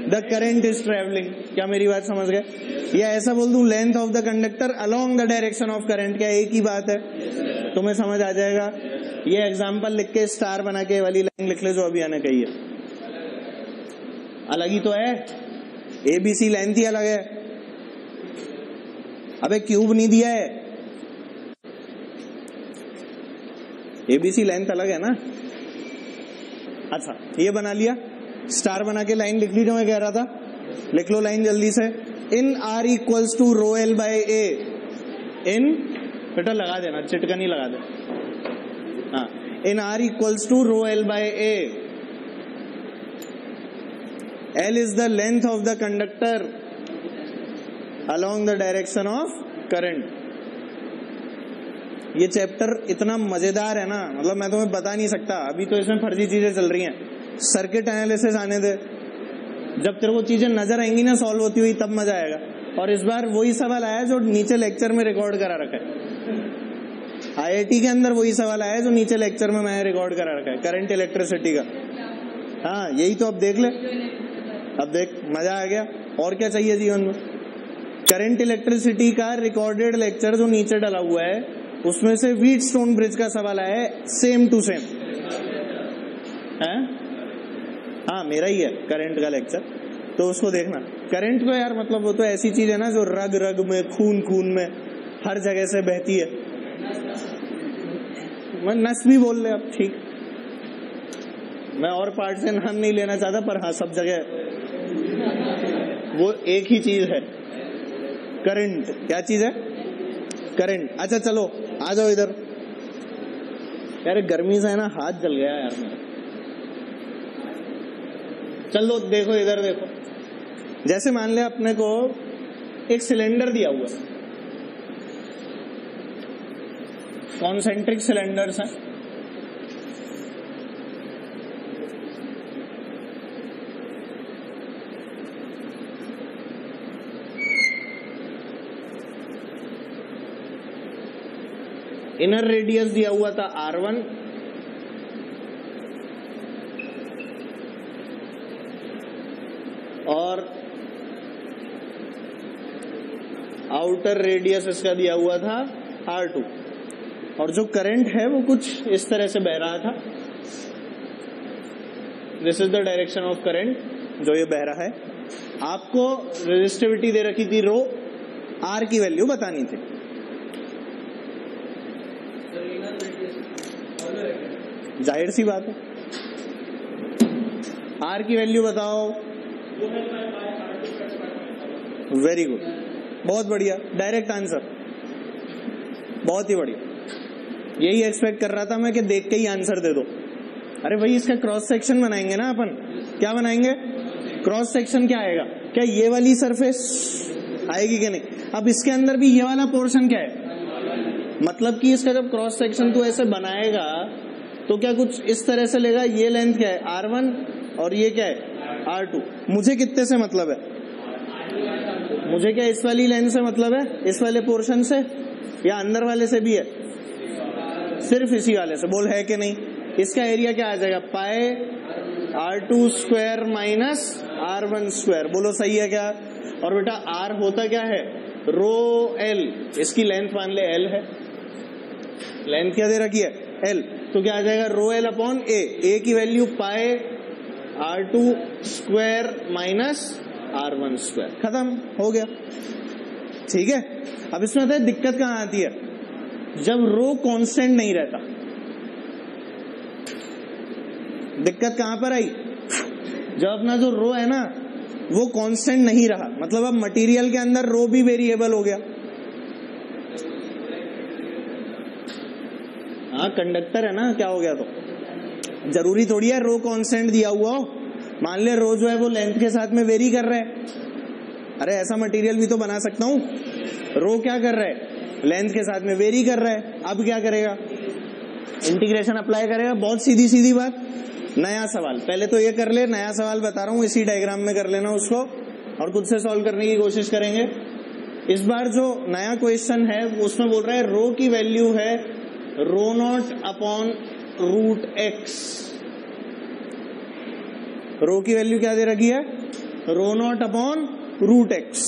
[SPEAKER 1] the current is travelling. क्या मेरी बात समझ गए? या ऐसा बोल दूं, length of the conductor along the direction of current. क्या एक ही बात है? तुम्हें समझ आ जाएगा। ये एग्जाम्पल लिख के स्टार बना के वाली लाइन लिख ले जो अभी आने कही है। अलग ही तो है, एबीसी लेंथ ही अलग है। अबे क्यूब नहीं दिया है, एबीसी लेंथ अलग है ना। अच्छा ये बना लिया, स्टार बना के लाइन लिख ली जो मैं कह रहा था। लिख लो लाइन जल्दी से। In R equals to rho L by A. In बेटा लगा देना, चिटका नहीं लगा दे। हाँ, in R equals to rho L by A. L is the length of the conductor along the direction of current। ये चैप्टर इतना मजेदार है ना, मतलब मैं तुम्हें बता नहीं सकता। अभी तो इसमें फर्जी चीजें चल रही हैं, सर्किट एनालिसिस आने दे। जब तेरे को चीजें नजर आएंगी ना सॉल्व होती हुई, तब मजा आएगा। और इस बार वही सवाल आया जो नीचे लेक्चर में रिकॉर्ड करा रखा है। IIT के अंदर वही सवाल आया जो नीचे लेक्चर में मैंने रिकॉर्ड करा रखा है, करंट इलेक्ट्रिसिटी का। हाँ यही तो, अब देख ले, अब देख मजा आ गया। और क्या चाहिए जीवन में? करंट इलेक्ट्रिसिटी का रिकॉर्डेड लेक्चर जो नीचे डला हुआ है उसमें से व्हीटस्टोन ब्रिज का सवाल आया है, सेम टू सेम है। हाँ मेरा ही है करंट का लेक्चर, तो उसको देखना। करंट को यार मतलब वो तो ऐसी चीज है ना जो रग रग में, खून खून में, हर जगह से बहती है। मैं नस भी बोल ले अब, ठीक, मैं और पार्ट से नाम नहीं लेना चाहता, पर हाँ सब जगह वो एक ही चीज है, करंट। क्या चीज है? करंट। अच्छा चलो आ जाओ इधर। यार गर्मी से है ना हाथ जल गया यार मेरा। चलो देखो इधर देखो, जैसे मान लिया अपने को एक सिलेंडर दिया हुआ है, कॉन्सेंट्रिक सिलेंडर्स हैं, इनर रेडियस दिया हुआ था R1, और आउटर रेडियस इसका दिया हुआ था R2, और जो करंट है वो कुछ इस तरह से बह रहा था। This is the direction of current जो ये बह रहा है। आपको रेजिस्टिविटी दे रखी थी रो, आर की वैल्यू बतानी थी। जाहिर सी बात है, आर की वैल्यू बताओ। वेरी गुड, बहुत बढ़िया, डायरेक्ट आंसर, बहुत ही बढ़िया। यही एक्सपेक्ट कर रहा था मैं कि देख के ही आंसर दे दो। अरे भाई इसका क्रॉस सेक्शन बनाएंगे ना अपन। क्या बनाएंगे? क्रॉस सेक्शन क्या आएगा? क्या ये वाली सरफेस आएगी कि नहीं? अब इसके अंदर भी ये वाला पोर्शन क्या है? मतलब कि इसका जब क्रॉस सेक्शन तू ऐसे बनाएगा तो क्या कुछ इस तरह से लेगा। ये लेंथ क्या है? R1, और ये क्या है? R2। मुझे कितने से मतलब है? मुझे क्या इस वाली लेंथ से मतलब है? इस वाले पोर्शन से, या अंदर वाले से भी है? सिर्फ इसी वाले से। बोल है कि नहीं? इसका एरिया क्या आ जाएगा? पाई R2 square minus R1 square. बोलो सही है क्या? और बेटा R होता क्या है? Rho L। इसकी लेंथ मान ले L है, लेंथ क्या दे रखी है? L। तो क्या आ जाएगा? रो L अपॉन A। A की value pi R2 square minus R1 square. खत्म हो गया। ठीक है, अब इसमें आता है दिक्कत कहां आती है? जब रो कांस्टेंट नहीं रहता। दिक्कत कहां पर आई? जब अपना जो रो है ना वो कांस्टेंट नहीं रहा, मतलब अब मटेरियल के अंदर रो भी वेरिएबल हो गया। हाँ कंडक्टर है ना, क्या हो गया? तो जरूरी थोड़ी है रो कांस्टेंट दिया हुआ हो। मान ले रो जो है वो लेंथ के साथ में वेरी कर रहा है। अरे ऐसा मटेरियल भी तो बना सकता हूं। रो क्या कर रहा है? लेंथ के साथ में वेरी कर रहा है। अब क्या करेगा? इंटीग्रेशन अप्लाई करेगा। बहुत सीधी सीधी बात। नया सवाल, पहले तो ये कर ले, नया सवाल बता रहा हूं, इसी डायग्राम में कर लेना उसको, और खुद से सॉल्व करने की कोशिश करेंगे। इस बार जो नया क्वेश्चन है उसमें बोल रहा है रो की वैल्यू है rho naught upon root x. Rho की वैल्यू क्या दे रखी है? Rho naught upon root x.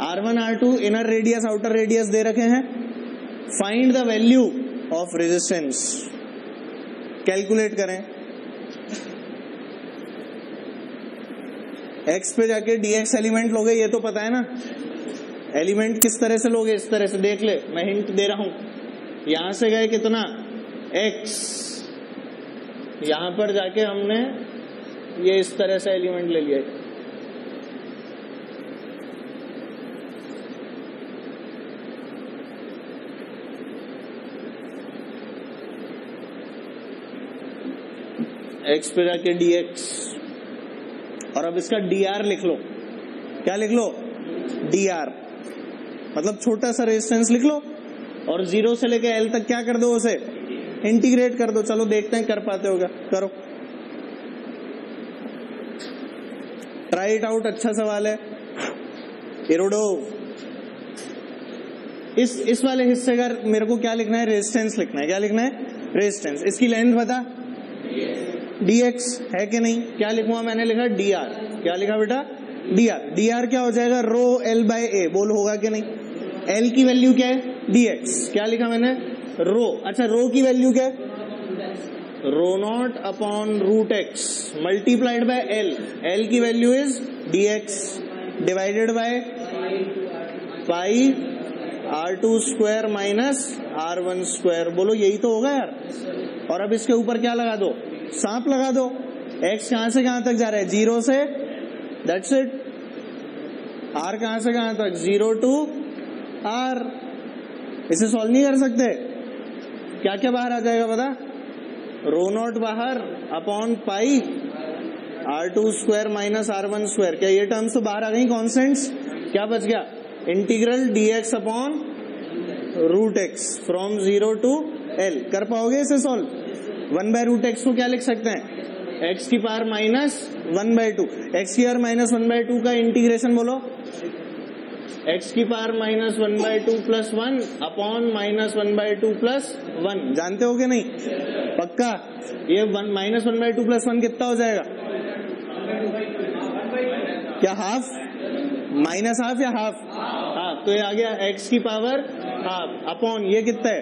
[SPEAKER 1] R1 R2 inner radius outer radius दे रखे हैं। Find the value of resistance. Calculate करें। एक्स पे जाके dx एलिमेंट लोगे, ये तो पता है ना। एलिमेंट किस तरह से लोगे? इस तरह से। देख ले, मैं हिंट दे रहा हूं। यहां से गए कितना? x। यहां पर जाके हमने ये इस तरह से एलिमेंट ले लिया। x पे जाके dx, और अब इसका dr लिख लो। क्या लिख लो? dr, मतलब छोटा सा रेजिस्टेंस लिख लो, और 0 से लेके L तक क्या कर दो? उसे इंटीग्रेट कर दो। चलो देखते हैं कर पाते हो क्या। करो, ट्राई इट आउट। अच्छा सवाल है। इरोडो इस वाले हिस्से का मेरे को क्या लिखना है? रेजिस्टेंस लिखना है। क्या लिखना है? रेजिस्टेंस। इसकी लेंथ बता। dx है कि नहीं? क्या लिखूंगा? मैंने लिखा dr। क्या लिखा बेटा? dr। dr क्या हो जाएगा? रो L बाय A। बोल होगा कि नहीं? L की वैल्यू क्या है? dx। क्या लिखा मैंने? रो। अच्छा, रो की वैल्यू क्या है? Rho naught upon root x multiplied by L. L की value is dx divided by pi r2 square minus r1 square. बोलो यही तो होगा यार। और अब इसके ऊपर क्या लगा दो? सांप लगा दो। x कहां से कहां तक जा रहा है? 0 से, दैट्स इट। r कहां से कहां तक? 0 टू r। इसे सॉल्व नहीं कर सकते? क्या क्या बाहर आ जाएगा पता? रो नॉट बाहर upon pi r2 square minus r1 square. क्या ये टर्म्स तो बाहर आ गई कॉन्स्टेंट्स? क्या बच गया? Integral dx upon root x from 0 to l। कर पाओगे इसे सॉल्व? 1/√x को क्या लिख सकते हैं? x की पावर माइनस 1/2। x की पावर माइनस 1/2 का इंटीग्रेशन बोलो। x की power minus 1/2 plus 1 upon minus 1/2 plus 1। जानते हो कि नहीं? पक्का? ये माइनस 1/2 प्लस 1 कितना हो जाएगा? क्या हाफ? माइनस हाफ या हाफ? हाफ। तो ये आ गया x की पावर हाफ अपॉन ये कितना है?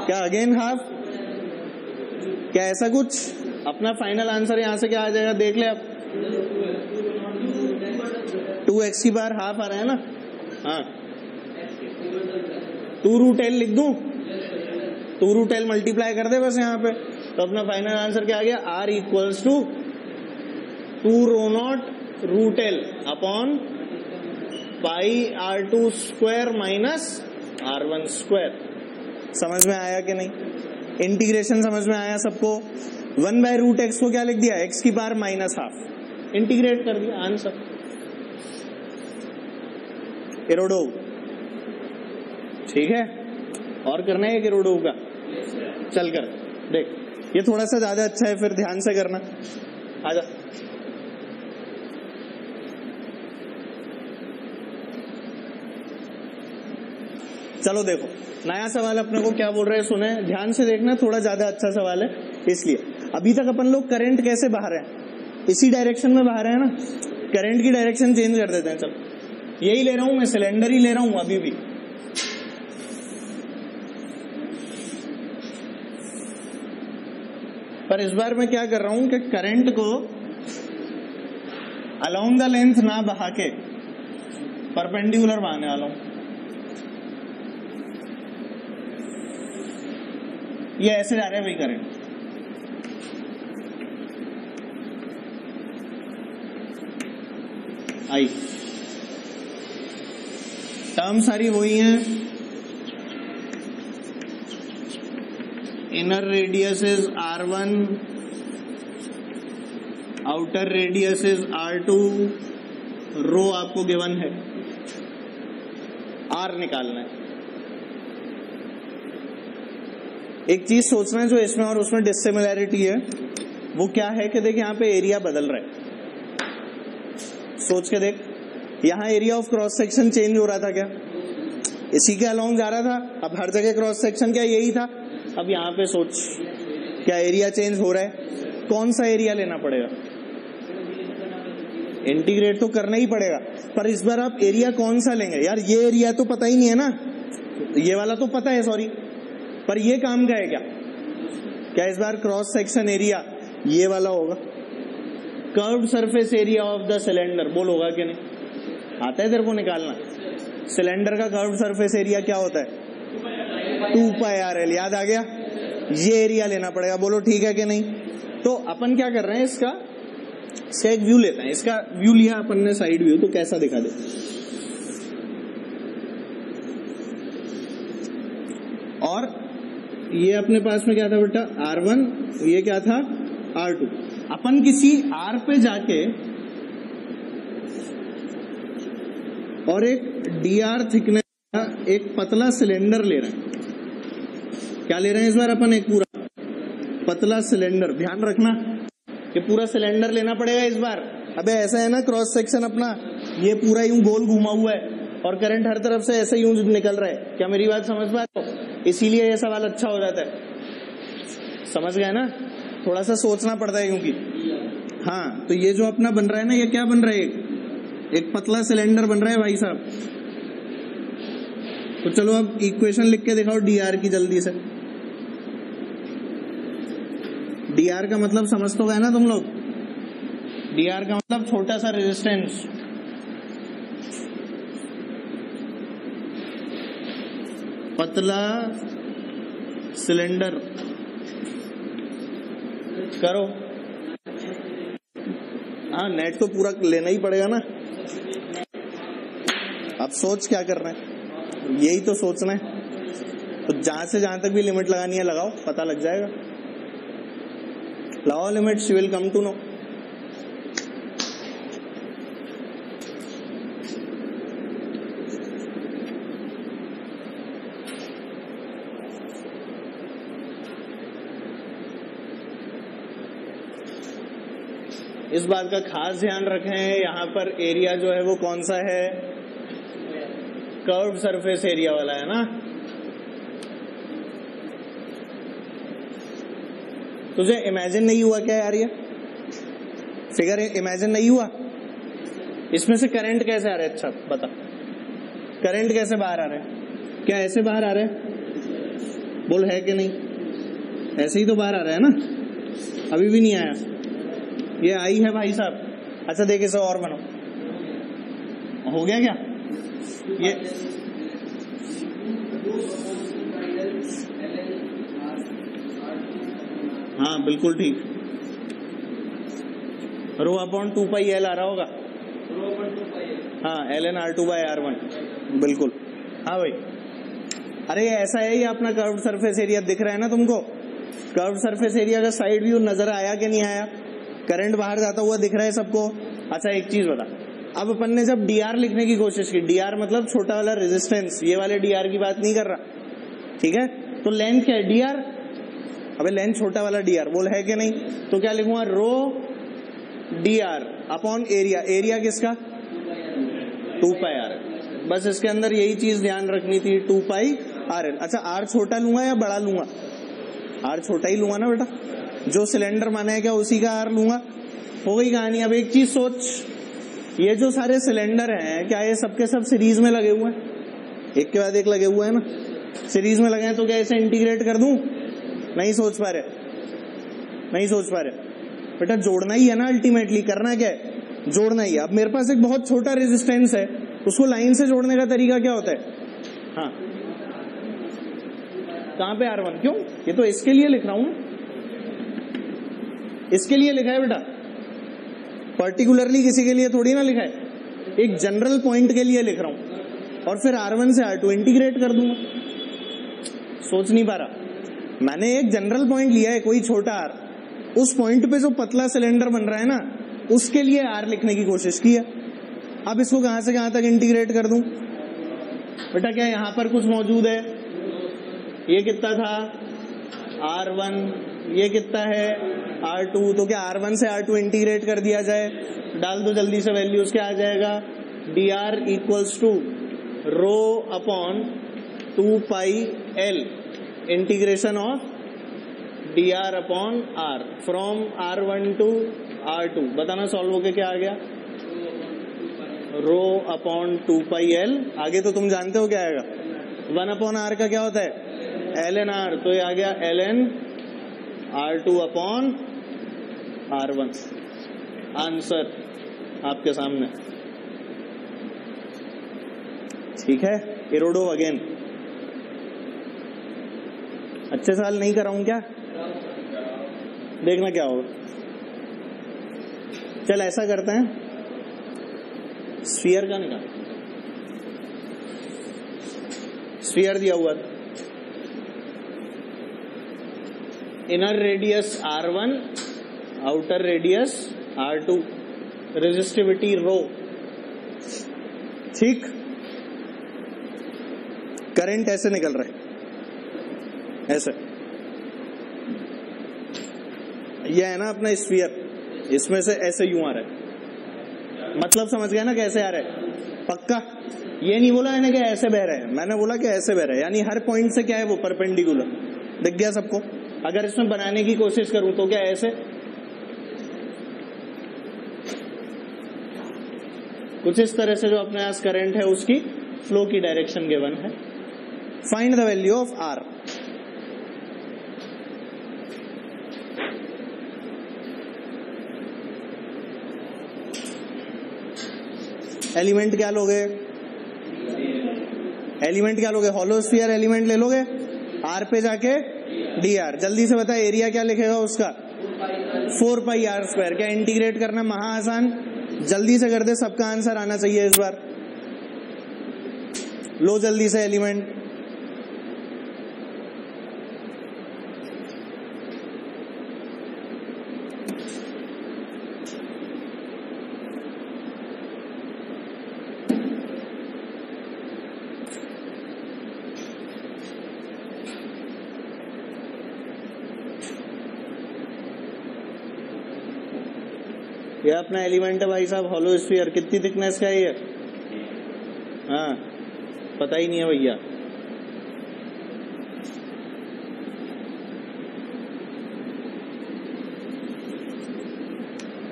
[SPEAKER 1] क्या अगेन हाफ? क्या ऐसा कुछ? अपना फाइनल आंसर यहां से क्या आ जाएगा देख ले। अब 2x की पावर हाफ आ रहा है ना? हाँ, 2√l लिख दूं? 2√l मल्टीप्लाई कर दे बस यहाँ पे। तो अपना फाइनल आंसर क्या आ गया? r equals to 2 rho not root l upon pi r2 square minus r1 square. समझ में आया कि नहीं? इंटीग्रेशन समझ में आया सबको? 1/√x को क्या लिख दिया? x की पावर माइनस हाफ। इंटीग्रेट कर दिया, आंसर। इरोडोव। ठीक है, और करना है इरोडोव का? चल कर देख, ये थोड़ा सा ज्यादा अच्छा है, फिर ध्यान से करना। आजा। चलो देखो, नया सवाल अपने को क्या बोल रहे हैं सुने, ध्यान से देखना, थोड़ा ज्यादा अच्छा सवाल है इसलिए। अभी तक अपन लोग करंट कैसे बाहर है? इसी डायरेक्शन में बाहर है ना? करंट की डायरेक्शन चेंज कर देते हैं। चलो, यही ले रहा हूं मैं, सिलेंडर ही ले रहा हूं अभी भी। पर इस बार मैं क्या कर रहा हूं कि करंट को अलोंग द लेंथ ना बहा के परपेंडिकुलर बहाने वाला हूं। ये ऐसे जा रहा है भाई करंट। आई टर्म सारी वही हैं। Inner radius is r1, outer radius is r2, रो आपको गिवन है, r निकालना है। एक चीज सोचना है जो इसमें और उसमें डिसिमिलैरिटी है, वो क्या है कि देख यहाँ पे एरिया बदल रहा है। सोच के देख, यहाँ area of cross section change हो रहा था क्या? इसी के अलोंग जा रहा था। अब हर जगह क्रॉस सेक्शन क्या यही था? अब यहाँ पे सोच, क्या एरिया चेंज हो रहा है? कौन सा एरिया लेना पड़ेगा? इंटीग्रेट तो करना ही पड़ेगा, पर इस बार आप एरिया कौन सा लेंगे? यार ये एरिया तो पता ही नहीं है ना, ये वाला तो पता है, सॉरी, पर ये काम का है क्या? क्या इस बार क्रॉस सेक्शन एरिया ये वाला होगा? Curved surface area of the cylinder, बोल होगा कि नहीं? आता है तेरे को निकालना? सिलेंडर का कर्व्ड सरफेस एरिया क्या होता है? 2πrl। याद आ गया? ये एरिया लेना पड़ेगा। बोलो ठीक है कि नहीं? तो अपन क्या कर रहे हैं, इसका एक व्यू लेते हैं। इसका व्यू लिया अपन ने, साइड व्यू, तो कैसा दिखा दे। और ये अपने पास में क्या था बेटा? R1, ये क्या था? R2। अपन किसी R पे जाके और एक dr थिकनेस का एक पतला सिलेंडर ले रहे हैं। क्या ले रहे हैं इस बार अपन? एक पूरा पतला सिलेंडर। ध्यान रखना कि पूरा सिलेंडर लेना पड़ेगा इस बार। अबे ऐसा है ना, क्रॉस सेक्शन अपना ये पूरा यूं गोल घुमा हुआ है और करंट हर तरफ से ऐसे यूं निकल रहा है। क्या मेरी बात समझ पा रहे हो? इसीलिए ये सवाल अच्छा हो जाता है। समझ गए ना? थोड़ा सा सोचना पड़ता है क्योंकि, हाँ, तो ये जो अपना बन रहा है ना, ये क्या बन रहा है? एक पतला सिलेंडर बन रहा है भाई साहब। तो चलो अब इक्वेशन लिख के दिखाओ डी आर की जल्दी से। डी आर का मतलब समझ तो गए ना तुम लोग? डी आर का मतलब छोटा सा रेजिस्टेंस, पतला सिलेंडर। करो, हाँ नेट तो पूरा लेना ही पड़ेगा ना। अब सोच क्या कर रहे हैं, यही तो सोचना है। तो जहां से जहां तक भी लिमिट लगानी है लगाओ, पता लग जाएगा। लगाओ limits, you will come to know. इस बात का खास ध्यान रखें, यहाँ पर एरिया जो है वो कौन सा है? कर्व्ड सरफेस एरिया वाला है ना। तुझे इमेजिन नहीं हुआ क्या यार? ये फिगर इमेजिन नहीं हुआ? इसमें से करंट कैसे आ रहा है? अच्छा बता, करंट कैसे बाहर आ रहा है? क्या ऐसे बाहर आ रहा है? बोल है कि नहीं? ऐसे ही तो बाहर आ रहा है ना, अभी भी नहीं आया। ये आई है भाई साहब। अच्छा देख इसे और बनो, हो गया क्या ये? हाँ बिल्कुल ठीक। रो अपॉन 2πl आ रहा होगा। हाँ ln R2/R1 बिल्कुल। हाँ भाई, अरे ऐसा है ये अपना कर्व्ड सरफेस एरिया दिख रहा है ना तुमको? कर्व्ड सरफेस एरिया का साइड व्यू नजर आया कि नहीं आया? करंट बाहर जाता हुआ दिख रहा है सबको। अच्छा एक चीज बता, अब अपन ने जब dr लिखने की कोशिश की, dr मतलब छोटा वाला रेजिस्टेंस, ये वाले dr की बात नहीं कर रहा, ठीक है? तो लेंथ क्या है? dr। अबे लेंथ छोटा वाला dr, बोल है कि नहीं? तो क्या लिखूंगा? रो dr अपॉन एरिया। एरिया किसका? 2πr। बस इसके अंदर यही चीज ध्यान रखनी थी, 2πrl। अच्छा r छोटा लूंगा या बड़ा लूंगा? r छोटा ही लूंगा ना बेटा, जो सिलेंडर माना है क्या उसी का r लूंगा। हो गई कहानी। अब एक चीज सोच, ये जो सारे सिलेंडर हैं क्या ये सबके सब सीरीज में लगे हुए हैं? एक के बाद एक लगे हुए हैं ना, सीरीज में लगे हैं। तो क्या इसे इंटीग्रेट कर दूं? नहीं सोच पा रहे, नहीं सोच पा रहे बेटा। जोड़ना ही है ना, अल्टीमेटली करना क्या है? जोड़ना ही है। अब मेरे पास एक बहुत छोटा रेजिस्टेंस है, उसको लाइन से जोड़ने का तरीका क्या होता है? हाँ कहां पे R1? क्यों? ये तो इसके लिए लिख रहा हूं, इसके लिए लिखा है बेटा, पर्टिकुलरली किसी के लिए थोड़ी ना लिखा है, एक जनरल पॉइंट के लिए लिख रहा हूं। और फिर R1 से R2 इंटीग्रेट कर दूंगा। सोच नहीं पा रहा? मैंने एक जनरल पॉइंट लिया है, कोई छोटा r, उस पॉइंट पे जो पतला सिलेंडर बन रहा है ना, उसके लिए r लिखने की कोशिश की है। अब इसको कहां से कहां तक इंटीग्रेट कर दूं? बेटा क्या यहां पर कुछ मौजूद है? ये कितना था? R1। ये कितना है? R2। तो क्या R1 से R2 इंटीग्रेट कर दिया जाए? डाल दो जल्दी से वैल्यूज, क्या आ जाएगा? dr equals to rho upon 2πl integration of dr upon r from R1 to R2। बताना सॉल्व होके क्या आ गया? Rho upon 2πl। आगे तो तुम जानते हो क्या आएगा? 1 अपॉन r का क्या होता है? ln r। तो ये आ गया ln R2 upon R1। Answer आपके सामने, ठीक है? इरोडो अगेन। अच्छे साल नहीं कराऊं क्या? देखना क्या होगा। चल ऐसा करते हैं, स्फीयर का निकाल। स्फीयर दिया हुआ था, inner radius R1, outer radius R2, resistivity rho, ठीक? करंट ऐसे निकल रहा है, ऐसे। ये है ना अपना स्फीयर, इसमें से ऐसे यूं आ रहा है। मतलब समझ गया ना कैसे आ रहा है? पक्का? ये नहीं बोला मैंने कि ऐसे बह रहा है, मैंने बोला कि ऐसे बह रहा है, यानी हर पॉइंट से क्या है वो परपेंडिकुलर। दिख गया सबको? अगर इसमें बनाने की कोशिश करूं तो क्या ऐसे? कुछ इस तरह से जो अपने पास करंट है उसकी फ्लो की डायरेक्शन गिवन है। Find the value of r. Element क्या लोगे? एलिमेंट क्या लोगे? होलो स्फीयर एलिमेंट ले लोगे। आर पे जाके डी आर। जल्दी से बता एरिया क्या लिखेगा उसका? 4 पाई आर स्क्वायर। क्या इंटीग्रेट करना महा आसान? जल्दी से कर दे, सबका आंसर आना चाहिए इस बार। लो जल्दी से एलिमेंट। ये अपना एलिमेंट है भाई साहब, होलो स्फीयर। कितनी थिकनेस का है ये? हाँ, पता ही नहीं है भैया।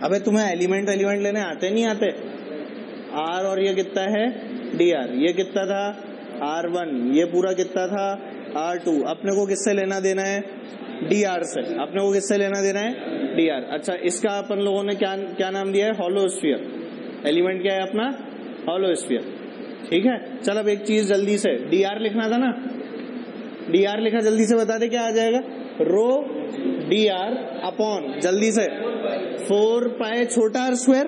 [SPEAKER 1] अबे तुम्हें एलिमेंट लेने आते नहीं आते? आर और ये कितना है? D R. ये कितना था? R1। ये पूरा कितना था? R2। अपने को किससे लेना देना है? डी आर से। अपने को किससे लेना देना है? D R. अच्छा, इसका अपन लोगों ने क्या नाम दिया है? होलो स्फीयर। एलिमेंट क्या है अपना? Hollow sphere. ठीक है, चल अब एक चीज जल्दी से, डी आर लिखना था ना? डी आर लिखा, जल्दी से बता दे क्या आ जाएगा? रो डी आर अपॉन, जल्दी से 4 पाई छोटा आर स्क्वायर।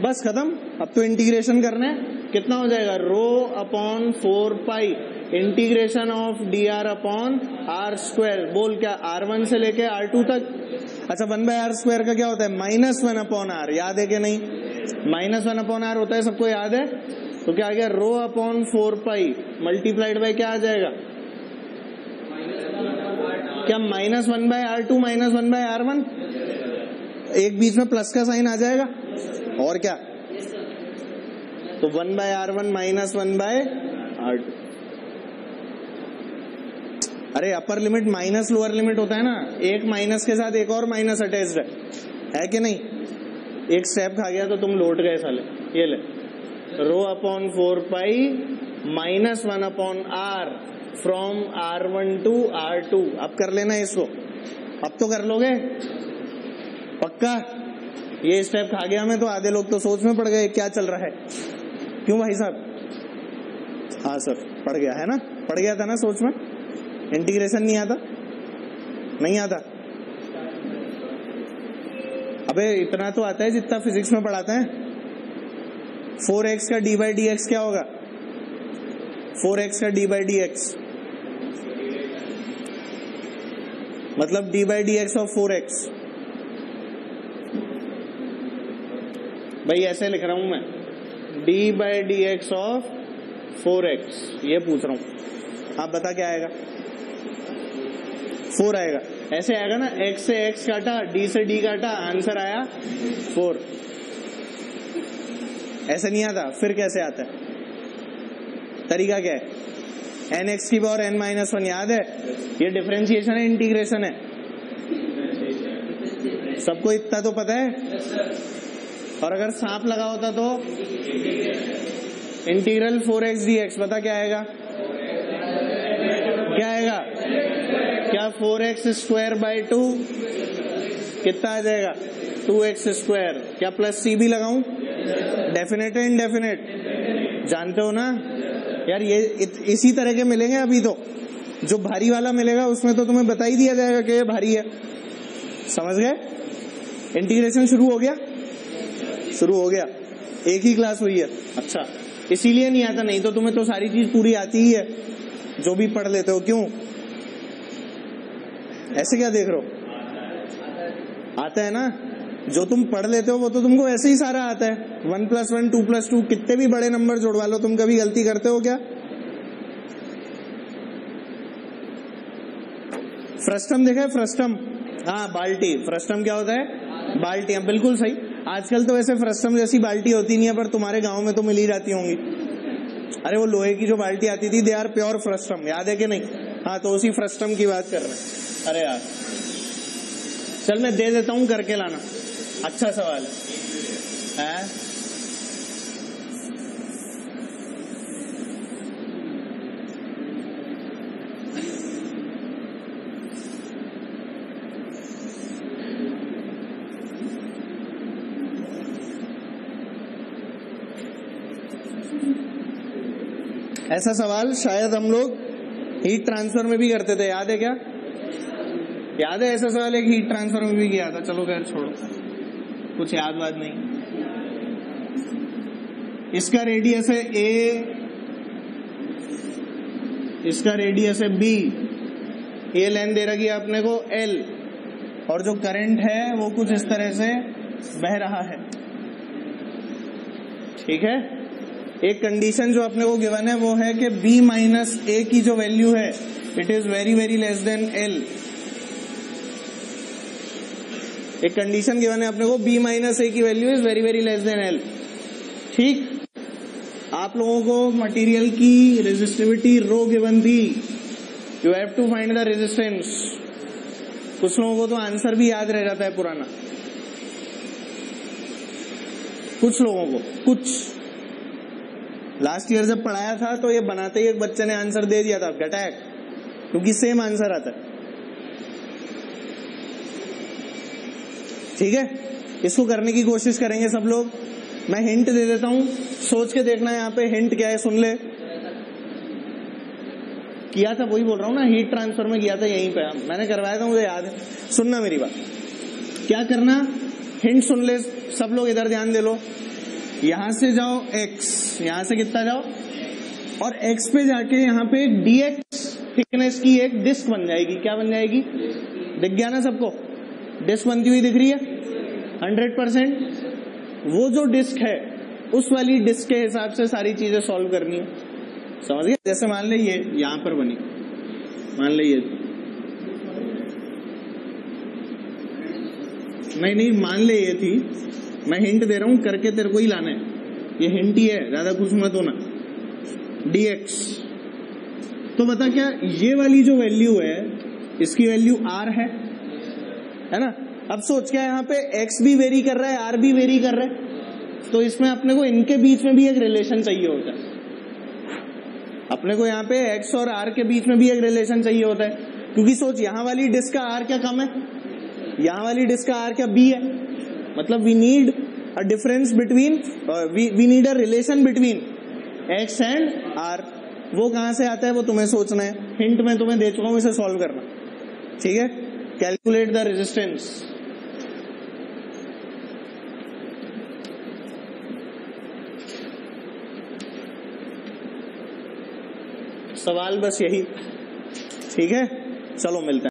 [SPEAKER 1] बस खत्म। अब तो इंटीग्रेशन करना है। कितना हो जाएगा? Rho upon 4 pi integration of d r upon r square. बोल क्या? R1 से लेके R2 तक। अच्छा, 1 बाय आर स्क्वायर का क्या होता है? -1 अपॉन आर। याद है कि नहीं? -1 अपॉन आर होता है, सबको याद है? तो क्या आ गया? Rho upon 4 pi multiplied by क्या आ जाएगा? क्या -1 बाय R2 -1 बाय R1? एक बीच में प्लस का साइन आ जाएगा और क्या? तो 1 बाय R1 -1 बाय R2। अरे upper limit minus lower limit होता है ना, एक माइनस के साथ एक और माइनस अटैच्ड है कि नहीं? एक स्टेप खा गया तो तुम लौट गए साले। ये ले, rho upon 4 pi -1 upon r from R1 to R2। अब कर लेना इसको। अब तो कर लोगे पक्का? ये स्टेप खा गया मैं तो आधे लोग तो सोच में पड़ गए क्या चल रहा है। क्यों भाई साहब? हाँ सर, पड़ गया है ना? पड़ गया था ना सोच में? इंटीग्रेशन नहीं आता? नहीं आता? अबे इतना तो आता है जितना फिजिक्स में पढ़ाते हैं। 4x का डी बाई डी एक्स क्या होगा? 4x का डी बाई डी एक्स मतलब D by D x of 4x। भाई ऐसे लिख रहा हूं मैं, D by D x of 4x। ये पूछ रहा हूं, आप बता क्या आएगा? 4 आएगा। ऐसे आएगा ना, x से x काटा, d से d काटा, आंसर आया 4। ऐसे नहीं आता। फिर कैसे आता है? तरीका क्या है? nx की पावर n-1 याद है? ये डिफरेंशिएशन है, इंटीग्रेशन है? सबको इतना तो पता है। और अगर सांप लगा होता तो इंटीग्रल 4x dx, पता क्या आएगा? क्या आएगा? क्या 4x स्क्वायर बाई 2 कितना आ जाएगा? 2x square. क्या प्लस c भी लगाऊं? डेफिनेट है इनडेफिनेट? जानते हो ना यार? ये इसी तरह के मिलेंगे अभी तो। जो भारी वाला मिलेगा उसमें तो तुम्हें बता ही दिया जाएगा कि ये भारी है। समझ गए? इंटीग्रेशन शुरू हो गया? शुरू हो गया। एक ही क्लास हुई है। अच्छा, इसीलिए नहीं आता, नहीं तो तुम्हें तो सारी चीज पूरी आती ही है जो भी पढ़ लेते हो। क्यों ऐसे क्या देख रहे हो? आता है ना? जो तुम पढ़ लेते हो वो तो तुमको ऐसे ही सारा आता है। 1 + 1 2 + 2 कितने भी बड़े नंबर जोड़वा लो, तुम कभी गलती करते हो क्या? फ्रस्टम देखा है? फ्रस्टम, हाँ बाल्टी। फ्रस्टम क्या होता है? बाल्टी। बिल्कुल सही। आजकल तो वैसे फ्रस्टम जैसी बाल्टी होती नहीं है, पर तुम्हारे गांव में तो मिल ही जाती होंगी। अरे वो लोहे की जो बाल्टी आती थी, दे आर प्योर फ्रस्टम, याद है कि नहीं? हाँ, तो उसी फ्रस्टम की बात कर रहे हैं। अरे यार चल मैं दे देता हूं, करके लाना। अच्छा सवाल है? ऐसा सवाल शायद हम लोग हीट ट्रांसफर में भी करते थे, याद है क्या? याद है ऐसा सवाल एक हीट ट्रांसफर में भी किया था। चलो खैर छोड़ो, कुछ याद वाद नहीं। इसका रेडियस है a, इसका रेडियस है b, ये लेंथ दे रखी है अपने को l, और जो करंट है वो कुछ इस तरह से बह रहा है। ठीक है, एक कंडीशन जो अपने को गिवन है वो है कि b माइनस a की जो वैल्यू है it is very very less than l। एक कंडीशन गिवन है अपने को b माइनस a की value is very very less than l। ठीक, आप लोगों को मटेरियल की रेजिस्टिविटी रो गिवन थी, you have to find the resistance. कुछ लोगों को तो आंसर भी याद रह जाता है पुराना, कुछ लोगों को, कुछ लास्ट ईयर जब पढ़ाया था तो ये बनाते ही एक बच्चे ने आंसर दे दिया था घटाक, क्योंकि सेम आंसर आता है। ठीक है, इसको करने की कोशिश करेंगे सब लोग। मैं हिंट दे देता हूं, सोच के देखना है यहाँ पे हिंट क्या है, सुन ले। किया था वही बोल रहा हूँ ना, हीट ट्रांसफर में किया था, यहीं पे मैंने करवाया था, मुझे याद है। सुनना मेरी बात, क्या करना, हिंट सुन ले सब लोग, इधर ध्यान दे लो। यहां से जाओ x, यहां से कितना जाओ, और x पे जाके यहाँ पे dx थिकनेस की एक डिस्क बन जाएगी। क्या बन जाएगी? दिख गया ना सबको? डिस्क बनती हुई दिख रही है 100%। वो जो डिस्क है उस वाली डिस्क के हिसाब से सारी चीजें सॉल्व करनी है, समझ गए? जैसे मान ले ये यहां पर बनी, मान ले ये, नहीं मान ले ये थी, मैं हिंट दे रहा हूं, करके तेरे को ही लाना है, ये हिंट ही है, ज्यादा कुछ मत होना। dx तो बता क्या ये वाली जो वैल्यू है इसकी वैल्यू r है ना? अब सोच क्या यहाँ पे x भी वेरी कर रहा है, r भी वेरी कर रहा है, तो इसमें अपने को इनके बीच में भी एक रिलेशन चाहिए होता है। अपने को यहाँ पे x और r के बीच में भी एक रिलेशन चाहिए होता है, क्योंकि सोच यहाँ वाली डिस्क का r क्या कम है, यहाँ वाली डिस्क का r क्या b है, मतलब we need a difference between, we need a relation between x and r। वो कहां से आता है वो तुम्हें सोचना है, हिंट में तुम्हें दे चुका हूं, इसे सॉल्व करना। ठीक है, कैलकुलेट द रेजिस्टेंस। सवाल बस यही। ठीक है, चलो मिलते हैं।